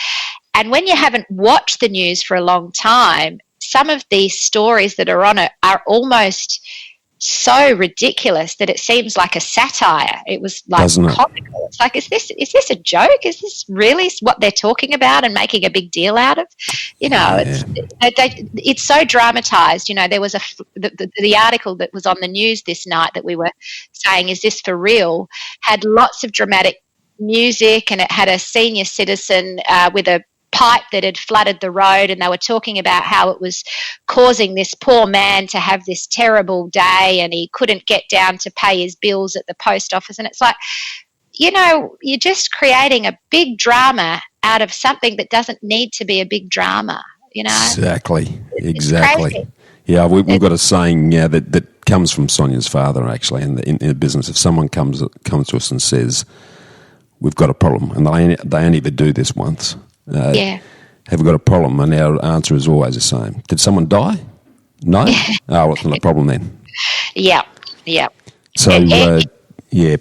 and when you haven't watched the news for a long time, some of these stories that are on it are almost so ridiculous that it seems like a satire. It was like comical. It's like, is this a joke? Is this really what they're talking about and making a big deal out of? It's so dramatized. There was the article that was on the news this night that we were saying, is this for real? Had lots of dramatic music, and it had a senior citizen with a pipe that had flooded the road, and they were talking about how it was causing this poor man to have this terrible day, and he couldn't get down to pay his bills at the post office. And it's like, you're just creating a big drama out of something that doesn't need to be a big drama. Exactly. Crazy. Yeah, we've got a saying that comes from Sonia's father, actually, in the business. If someone comes to us and says, we've got a problem, and they only ever do this once. Have we got a problem? And our answer is always the same. Did someone die? No? Well, it's not a problem then. Yeah. So,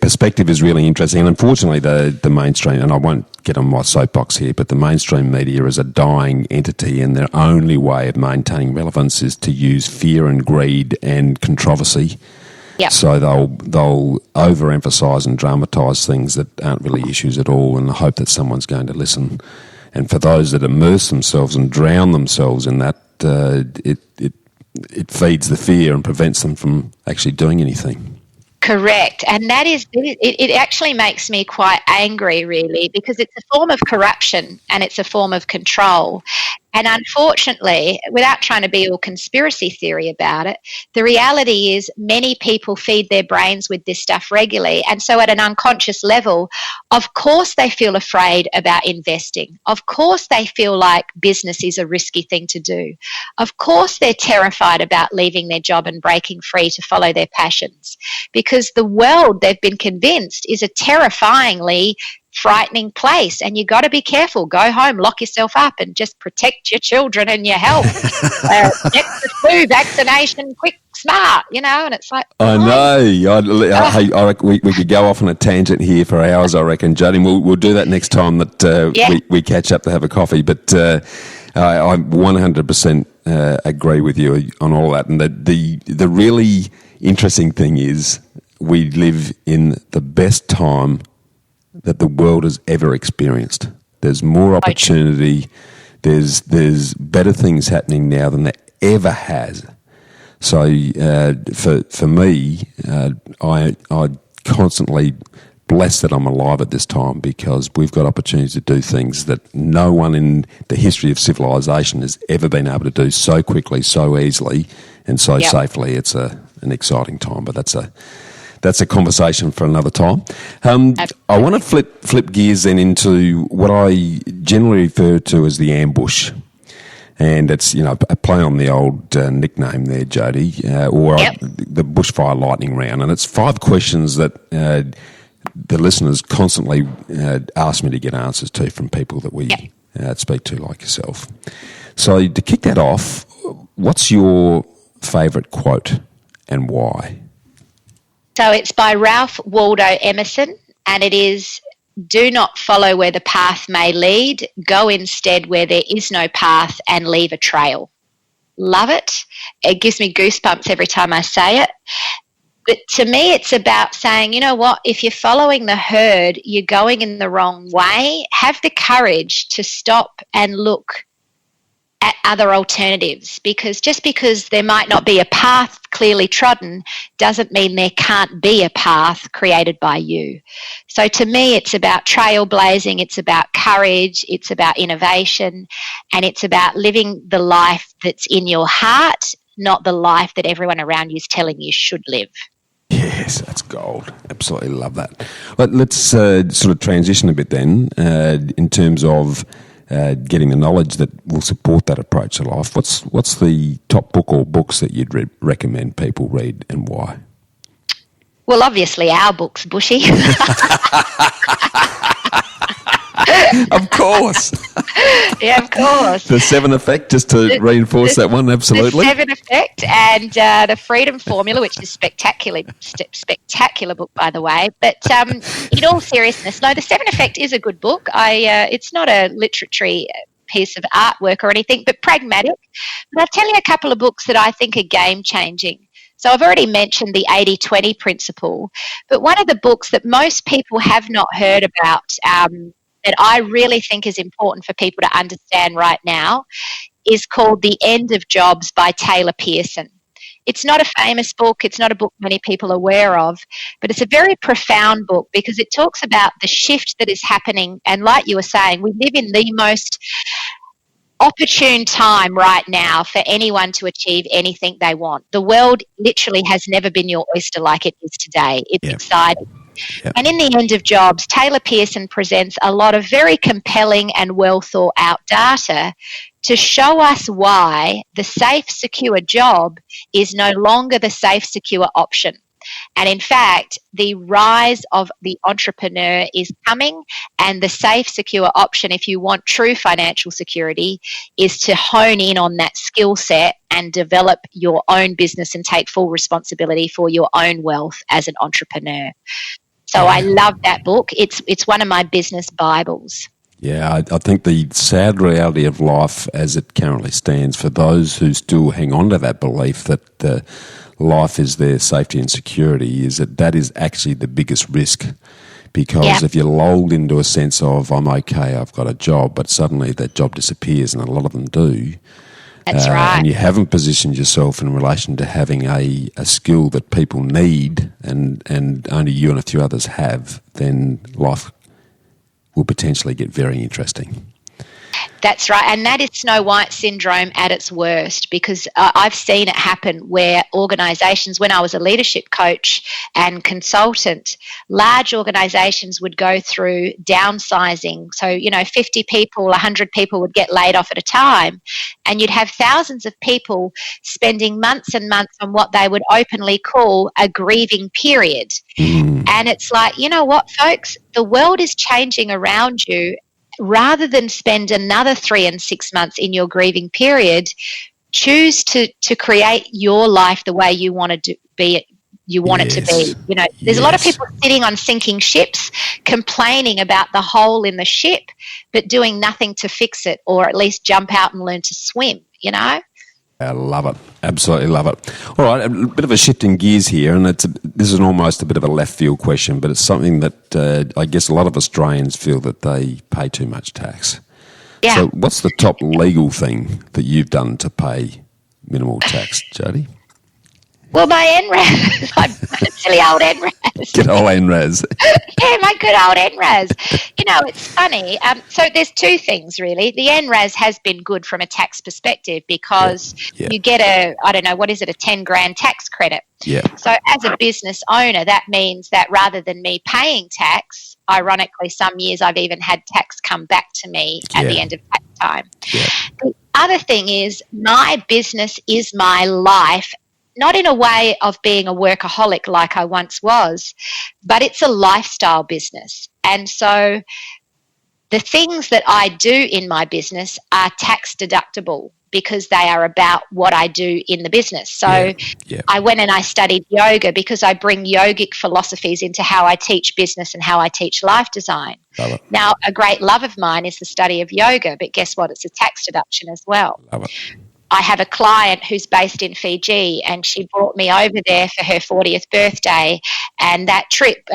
perspective is really interesting. And unfortunately, the mainstream, and I won't get on my soapbox here, but the mainstream media is a dying entity, and their only way of maintaining relevance is to use fear and greed and controversy. Yep. So they'll overemphasise and dramatise things that aren't really issues at all, in the hope that someone's going to listen. And for those that immerse themselves and drown themselves in that, it feeds the fear and prevents them from actually doing anything. Correct. And that is, it actually makes me quite angry, really, because it's a form of corruption and it's a form of control. And unfortunately, without trying to be all conspiracy theory about it, the reality is many people feed their brains with this stuff regularly. And so at an unconscious level, of course they feel afraid about investing. Of course they feel like business is a risky thing to do. Of course they're terrified about leaving their job and breaking free to follow their passions, because the world, they've been convinced, is a terrifyingly frightening place, and you got to be careful. Go home, lock yourself up, and just protect your children and your health. Get the flu vaccination quick, smart, and it's like, I know. We could go off on a tangent here for hours, I reckon, Jodie. We'll do that next time that we catch up to have a coffee. But I 100% agree with you on all that. And the really interesting thing is, we live in the best time that the world has ever experienced. There's more opportunity. There's better things happening now than there ever has. So for me, I constantly bless that I'm alive at this time, because we've got opportunities to do things that no one in the history of civilization has ever been able to do so quickly, so easily, and so safely. It's an exciting time, but that's a conversation for another time. I want to flip gears then into what I generally refer to as the ambush. And it's, a play on the old nickname there, Jodie, the bushfire lightning round. And it's 5 questions that the listeners constantly ask me to get answers to from people that we speak to, like yourself. So to kick that off, what's your favourite quote and why? So it's by Ralph Waldo Emerson, and it is, "Do not follow where the path may lead. Go instead where there is no path and leave a trail." Love it. It gives me goosebumps every time I say it. But to me, it's about saying, you know what, if you're following the herd, you're going in the wrong way. Have the courage to stop and look at other alternatives, because just because there might not be a path clearly trodden doesn't mean there can't be a path created by you. So to me, it's about trailblazing, it's about courage, it's about innovation, and it's about living the life that's in your heart, not the life that everyone around you is telling you should live. Yes, that's gold. Absolutely love that. But let's sort of transition a bit then in terms of getting the knowledge that will support that approach to life. What's the top book or books that you'd recommend people read, and why? Well, obviously our book's Bushy. Of course. Yeah, of course. The 7 Effect, just to reinforce that one, absolutely. The 7 Effect and the Freedom Formula, which is spectacular book, by the way. But in all seriousness, no, the 7 Effect is a good book. It's not a literary piece of artwork or anything, but pragmatic. But I'll tell you a couple of books that I think are game-changing. So I've already mentioned the 80-20 principle, but one of the books that most people have not heard about that I really think is important for people to understand right now is called The End of Jobs by Taylor Pearson. It's not a famous book. It's not a book many people are aware of, but it's a very profound book because it talks about the shift that is happening. And like you were saying, we live in the most opportune time right now for anyone to achieve anything they want. The world literally has never been your oyster like it is today. It's exciting. Yep. And in The End of Jobs, Taylor Pearson presents a lot of very compelling and well thought out data to show us why the safe, secure job is no longer the safe, secure option. And in fact, the rise of the entrepreneur is coming, and the safe, secure option, if you want true financial security, is to hone in on that skill set and develop your own business and take full responsibility for your own wealth as an entrepreneur. So I love that book. It's one of my business Bibles. Yeah, I think the sad reality of life as it currently stands for those who still hang on to that belief that life is their safety and security is that is actually the biggest risk. Because if you're lulled into a sense of, I'm okay, I've got a job, but suddenly that job disappears, and a lot of them do. That's right. And you haven't positioned yourself in relation to having a skill that people need and only you and a few others have, then life will potentially get very interesting. That's right. And that is Snow White syndrome at its worst, because I've seen it happen where organisations, when I was a leadership coach and consultant, large organisations would go through downsizing. So, 50 people, 100 people would get laid off at a time. And you'd have thousands of people spending months and months on what they would openly call a grieving period. And it's like, you know what, folks? The world is changing around you. Rather than spend another 3 and 6 months in your grieving period, choose to create your life the way you want it to be. It to be. There's a lot of people sitting on sinking ships, complaining about the hole in the ship, but doing nothing to fix it, or at least jump out and learn to swim. I love it. Absolutely love it. All right, a bit of a shift in gears here, and this is almost a bit of a left field question, but it's something that I guess a lot of Australians feel that they pay too much tax. Yeah. So what's the top legal thing that you've done to pay minimal tax, Jodie? Well, my NRAS, my silly old NRAS. Good old NRAS. Yeah, my good old NRAS. It's funny. So there's two things, really. The NRAS has been good from a tax perspective because you get a 10 grand tax credit. Yeah. So as a business owner, that means that rather than me paying tax, ironically, some years I've even had tax come back to me at the end of tax time. Yeah. The other thing is my business is my life, not in a way of being a workaholic like I once was, but it's a lifestyle business. And so the things that I do in my business are tax deductible because they are about what I do in the business. So I went and I studied yoga because I bring yogic philosophies into how I teach business and how I teach life design. Now, a great love of mine is the study of yoga, but guess what? It's a tax deduction as well. Love it. I have a client who's based in Fiji, and she brought me over there for her 40th birthday, and that trip,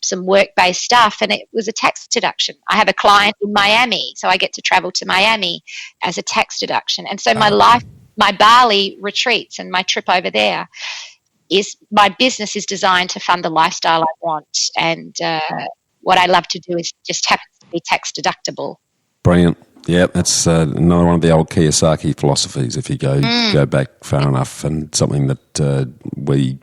some work-based stuff, and it was a tax deduction. I have a client in Miami, so I get to travel to Miami as a tax deduction. And so my Bali retreats and my trip over there my business is designed to fund the lifestyle I want, and what I love to do is just happens to be tax deductible. Brilliant. Yeah, that's another one of the old Kiyosaki philosophies, if you go back far enough, and something that we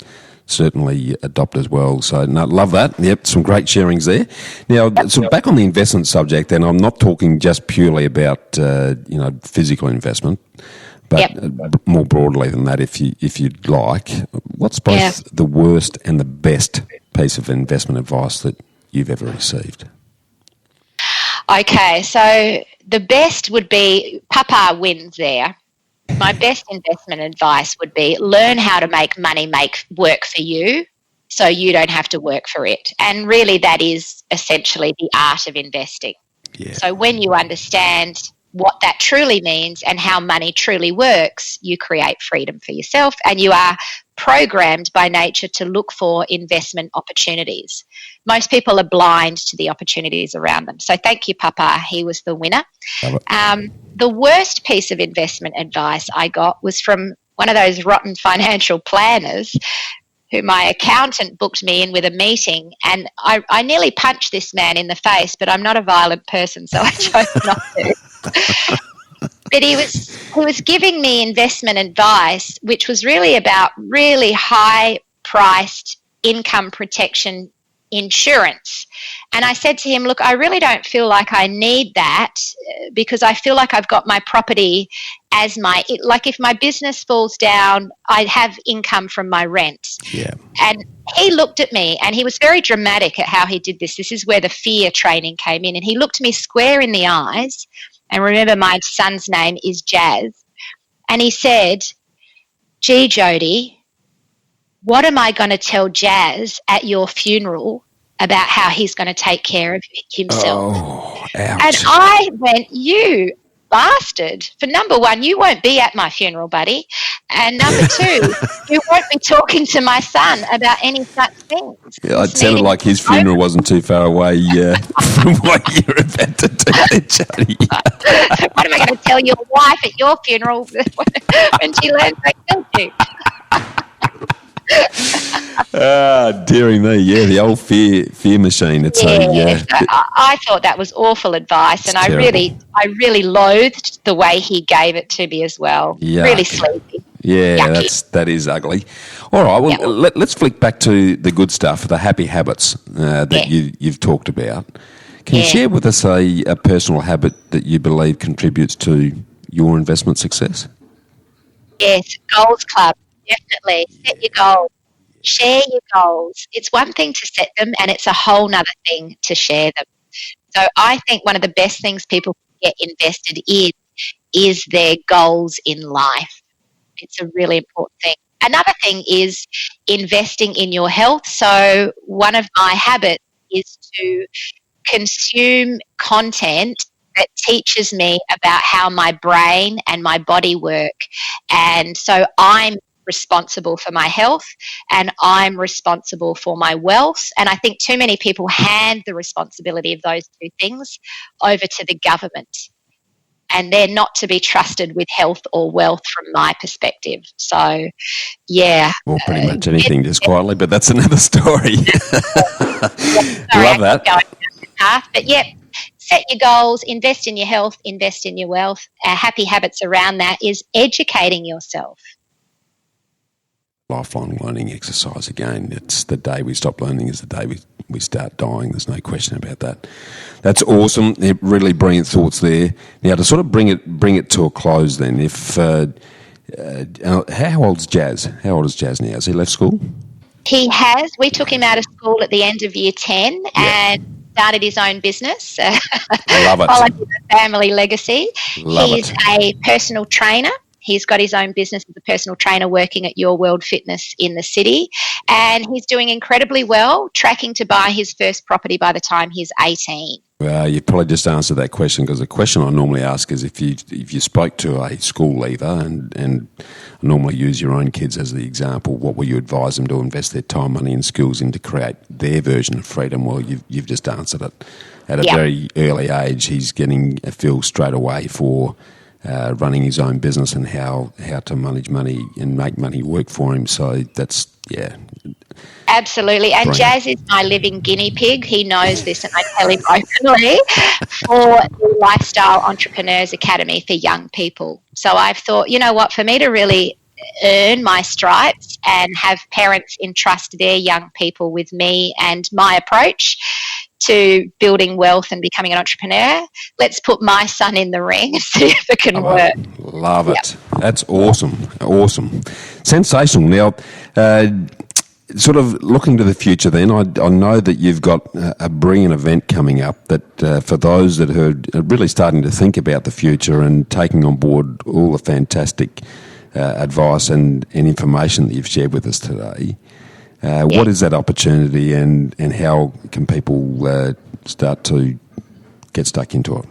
certainly adopt as well. So, no, love that. Yep, some great sharings there. Now, so back on the investment subject, and I'm not talking just purely about physical investment, but more broadly than that, if you'd like. What's both the worst and the best piece of investment advice that you've ever received? Okay, so the best would be, Papa wins there. My best investment advice would be learn how to make money work for you so you don't have to work for it. And really that is essentially the art of investing. Yeah. So when you understand what that truly means and how money truly works, you create freedom for yourself, and you are programmed by nature to look for investment opportunities. Most people are blind to the opportunities around them. So thank you, Papa. He was the winner. The worst piece of investment advice I got was from one of those rotten financial planners who my accountant booked me in with a meeting, and I nearly punched this man in the face, but I'm not a violent person, so I chose not to. But he was giving me investment advice, which was really about really high-priced income protection insurance. And I said to him, look, I really don't feel like I need that because I feel like I've got my property as like if my business falls down, I have income from my rent. Yeah. And he looked at me, and he was very dramatic at how he did this. This is where the fear training came in. And he looked me square in the eyes. And remember, my son's name is Jazz. And he said, gee, Jodie, what am I going to tell Jazz at your funeral about how he's going to take care of himself? Oh, ouch. And I went, you bastard. For number one, you won't be at my funeral, buddy. And number two, you won't be talking to my son about any such things. Yeah, it sounded like his funeral wasn't too far away from what you're about to do there, Jodie. What am I going to tell your wife at your funeral when she learns I killed you? Dearing me, the old fear machine. It's I thought that was awful advice, and I really loathed the way he gave it to me as well. Yuck. Really sleepy. Yeah, that is ugly. All right, well, let's flick back to the good stuff, the happy habits that you've talked about. Can you share with us a personal habit that you believe contributes to your investment success? Yes, Goals Club. Definitely. Set your goals. Share your goals. It's one thing to set them, and it's a whole nother thing to share them. So I think one of the best things people can get invested in is their goals in life. It's a really important thing. Another thing is investing in your health. So one of my habits is to consume content that teaches me about how my brain and my body work. And so I'm responsible for my health, and I'm responsible for my wealth. And I think too many people hand the responsibility of those two things over to the government, and they're not to be trusted with health or wealth from my perspective. So, well, pretty much anything, just quietly, but that's another story. Love that. But set your goals, invest in your health, invest in your wealth. Happy habits around that is educating yourself. Lifelong learning exercise again. It's the day we stop learning is the day we start dying. There's no question about that. That's awesome. Really brilliant thoughts there. Now, to sort of bring it to a close then, how old's Jazz? How old is Jazz now? Has he left school? He has. We took him out of school at the end of year 10 and started his own business. I love it. Followed the family legacy. He's a personal trainer. He's got his own business as a personal trainer working at Your World Fitness in the city. And he's doing incredibly well, tracking to buy his first property by the time he's 18. Well, you probably just answered that question, because the question I normally ask is if you spoke to a school leaver, and I normally use your own kids as the example, what will you advise them to invest their time, money and skills in to create their version of freedom? Well, you've just answered it. At a very early age, he's getting a feel straight away for running his own business and how to manage money and make money work for him. So that's, Absolutely. And brilliant. Jazz is my living guinea pig. He knows this, and I tell him openly, for the Lifestyle Entrepreneurs Academy for young people. So I've thought, you know what, for me to really earn my stripes and have parents entrust their young people with me and my approach to building wealth and becoming an entrepreneur, let's put my son in the ring and see if it can work. Love it. That's awesome. Sensational. Now, sort of looking to the future then, I know that you've got a brilliant event coming up that for those that are really starting to think about the future and taking on board all the fantastic advice and information that you've shared with us today, what is that opportunity, and how can people start to get stuck into it?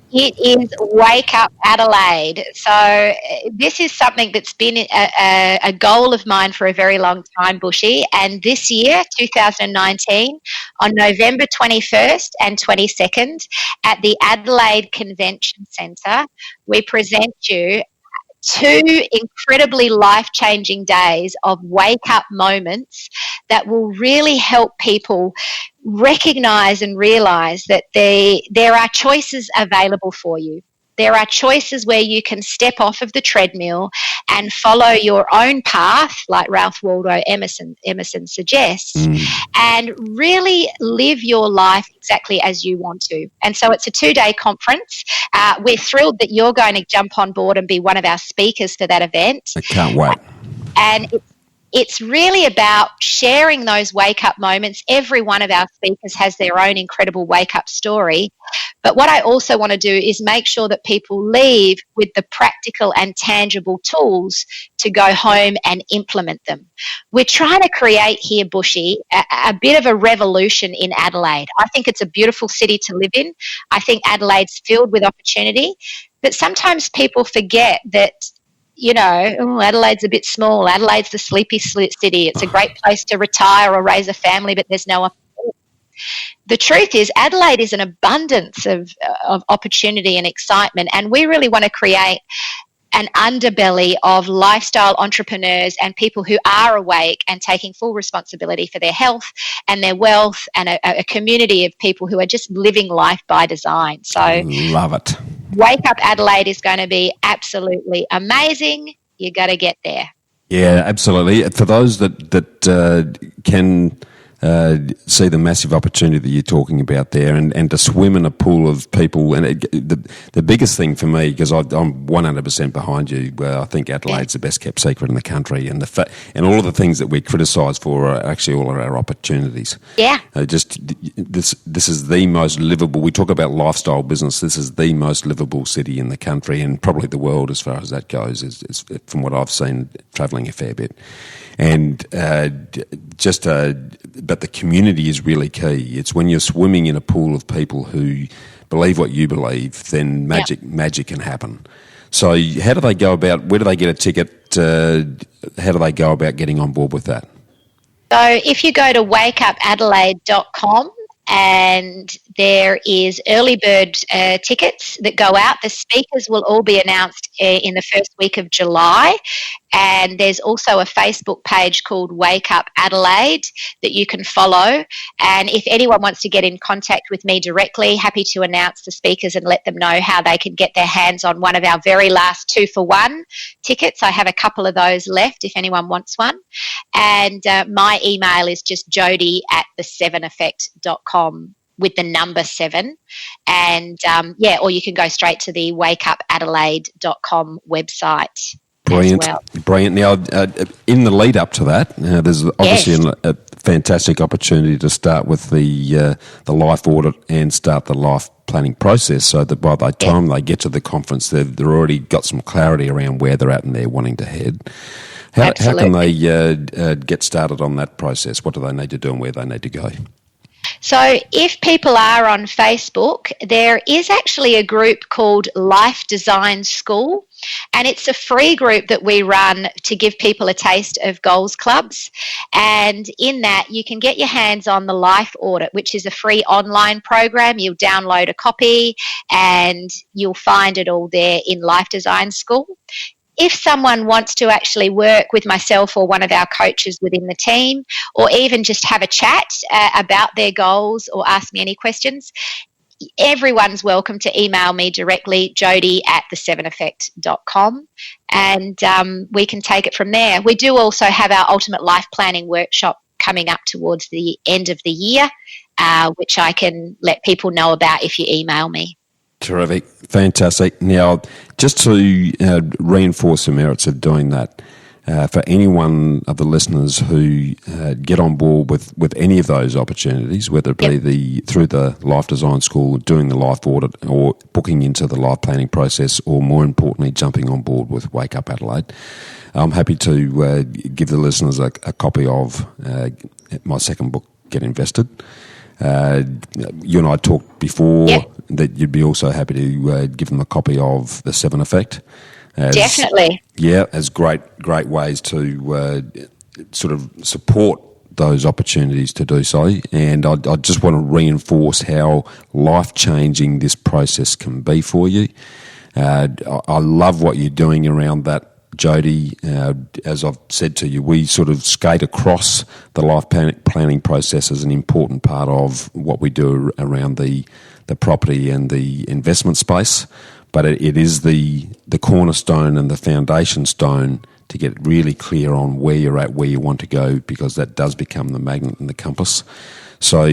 It is Wake Up Adelaide. So this is something that's been a goal of mine for a very long time, Bushy. And this year, 2019, on November 21st and 22nd at the Adelaide Convention Centre, we present you 2 incredibly life-changing days of wake-up moments that will really help people recognise and realise that there are choices available for you. There are choices where you can step off of the treadmill and follow your own path, like Ralph Waldo Emerson suggests, and really live your life exactly as you want to. And so it's a 2-day conference. We're thrilled that you're going to jump on board and be one of our speakers for that event. I can't wait. And it's really about sharing those wake-up moments. Every one of our speakers has their own incredible wake-up story. But what I also want to do is make sure that people leave with the practical and tangible tools to go home and implement them. We're trying to create here, Bushy, a bit of a revolution in Adelaide. I think it's a beautiful city to live in. I think Adelaide's filled with opportunity. But sometimes people forget that, Adelaide's a bit small. Adelaide's the sleepy city. It's a great place to retire or raise a family, but there's no opportunity. The truth is, Adelaide is an abundance of opportunity and excitement, and we really want to create an underbelly of lifestyle entrepreneurs and people who are awake and taking full responsibility for their health and their wealth, and a community of people who are just living life by design. So, love it. Wake Up Adelaide is going to be absolutely amazing. You got to get there. Yeah, absolutely. For those that can see the massive opportunity that you're talking about there, and to swim in a pool of people. And the biggest thing for me, because I'm 100% behind you, I think Adelaide's the best kept secret in the country, and and all of the things that we criticise for are actually all of our opportunities. Yeah. This is the most livable. We talk about lifestyle business. This is the most livable city in the country, and probably the world as far as that goes, is from what I've seen travelling a fair bit. And but the community is really key. It's when you're swimming in a pool of people who believe what you believe, then magic can happen. So how do they go about, where do they get a ticket? How do they go about getting on board with that? So if you go to wakeupadelaide.com, and there is early bird tickets that go out. The speakers will all be announced in the first week of July, And there's also a Facebook page called Wake Up Adelaide that you can follow. And if anyone wants to get in contact with me directly, happy to announce the speakers and let them know how they can get their hands on one of our very last 2-for-1 tickets. I have a couple of those left if anyone wants one. And my email is just jodie@the7effect.com with the number 7. And or you can go straight to the wakeupadelaide.com website. Brilliant, well. Brilliant. Now, in the lead up to that, there's obviously a fantastic opportunity to start with the life audit and start the life planning process, so that by the time they get to the conference, they've already got some clarity around where they're at and they're wanting to head. How can they get started on that process? What do they need to do and where they need to go? So if people are on Facebook, there is actually a group called Life Design School, and it's a free group that we run to give people a taste of goals clubs. And in that, you can get your hands on the Life Audit, which is a free online program. You'll download a copy and you'll find it all there in Life Design School. If someone wants to actually work with myself or one of our coaches within the team, or even just have a chat about their goals or ask me any questions, everyone's welcome to email me directly, jodie@the7effect.com, and we can take it from there. We do also have our Ultimate Life Planning workshop coming up towards the end of the year, which I can let people know about if you email me. Terrific. Fantastic. Now, just to reinforce the merits of doing that, for any one of the listeners who get on board with any of those opportunities, whether it be through the Life Design School, doing the life audit, or booking into the life planning process, or more importantly, jumping on board with Wake Up Adelaide, I'm happy to give the listeners a copy of my second book, Get Invested. You and I talked before that you'd be also happy to give them a copy of The 7 Effect. Definitely. Yeah, as great ways to sort of support those opportunities to do so. And I just want to reinforce how life-changing this process can be for you. I love what you're doing around that, Jodie. As I've said to you, we sort of skate across the life planning process as an important part of what we do around the property and the investment space. But it is the cornerstone and the foundation stone to get really clear on where you're at, where you want to go, because that does become the magnet and the compass. So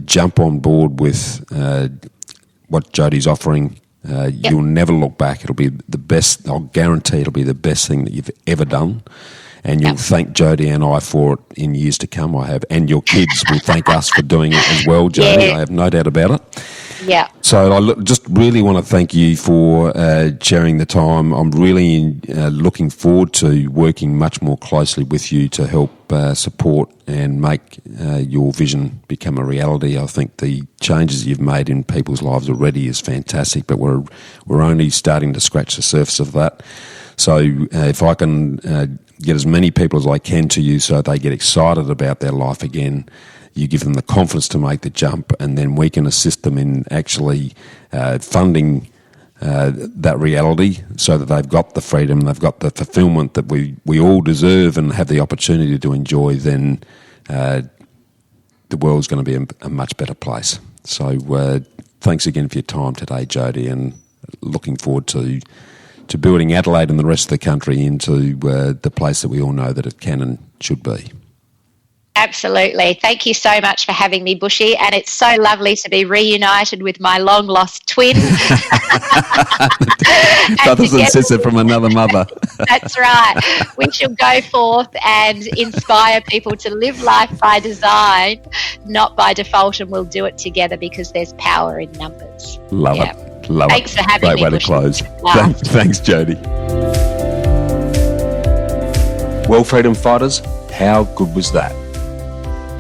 jump on board with what Jodie's offering. You'll never look back. It'll be the best. I'll guarantee it'll be the best thing that you've ever done. And you'll thank Jodie and I for it in years to come. I have. And your kids will thank us for doing it as well, Jodie. I have no doubt about it. Yeah. So I just really want to thank you for sharing the time. I'm really looking forward to working much more closely with you to help support and make your vision become a reality. I think the changes you've made in people's lives already is fantastic, but we're only starting to scratch the surface of that. So if I can get as many people as I can to you so they get excited about their life again, you give them the confidence to make the jump, and then we can assist them in actually funding that reality so that they've got the freedom, they've got the fulfillment that we all deserve and have the opportunity to enjoy, then the world's going to be a much better place. So thanks again for your time today, Jodie, and looking forward to building Adelaide and the rest of the country into the place that we all know that it can and should be. Absolutely. Thank you so much for having me, Bushy. And it's so lovely to be reunited with my long-lost twin. Brothers and sisters from another mother. That's right. We shall go forth and inspire people to live life by design, not by default, and we'll do it together because there's power in numbers. Love it. Love Thanks it. for having me, Great way Bushy. to close. Thanks, Jodie. Well, freedom fighters, how good was that?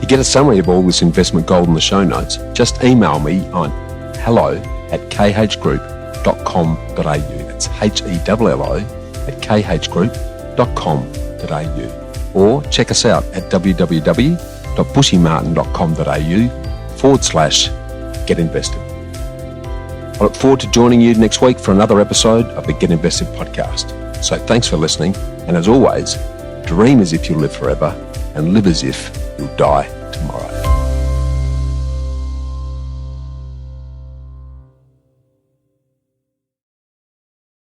To get a summary of all this investment gold in the show notes, just email me on hello@khgroup.com.au. That's HELLO@khgroup.com.au. Or check us out at www.bushymartin.com.au/Get Invested. I look forward to joining you next week for another episode of the Get Invested podcast. So thanks for listening. And as always, dream as if you'll live forever and live as if you'll die tomorrow.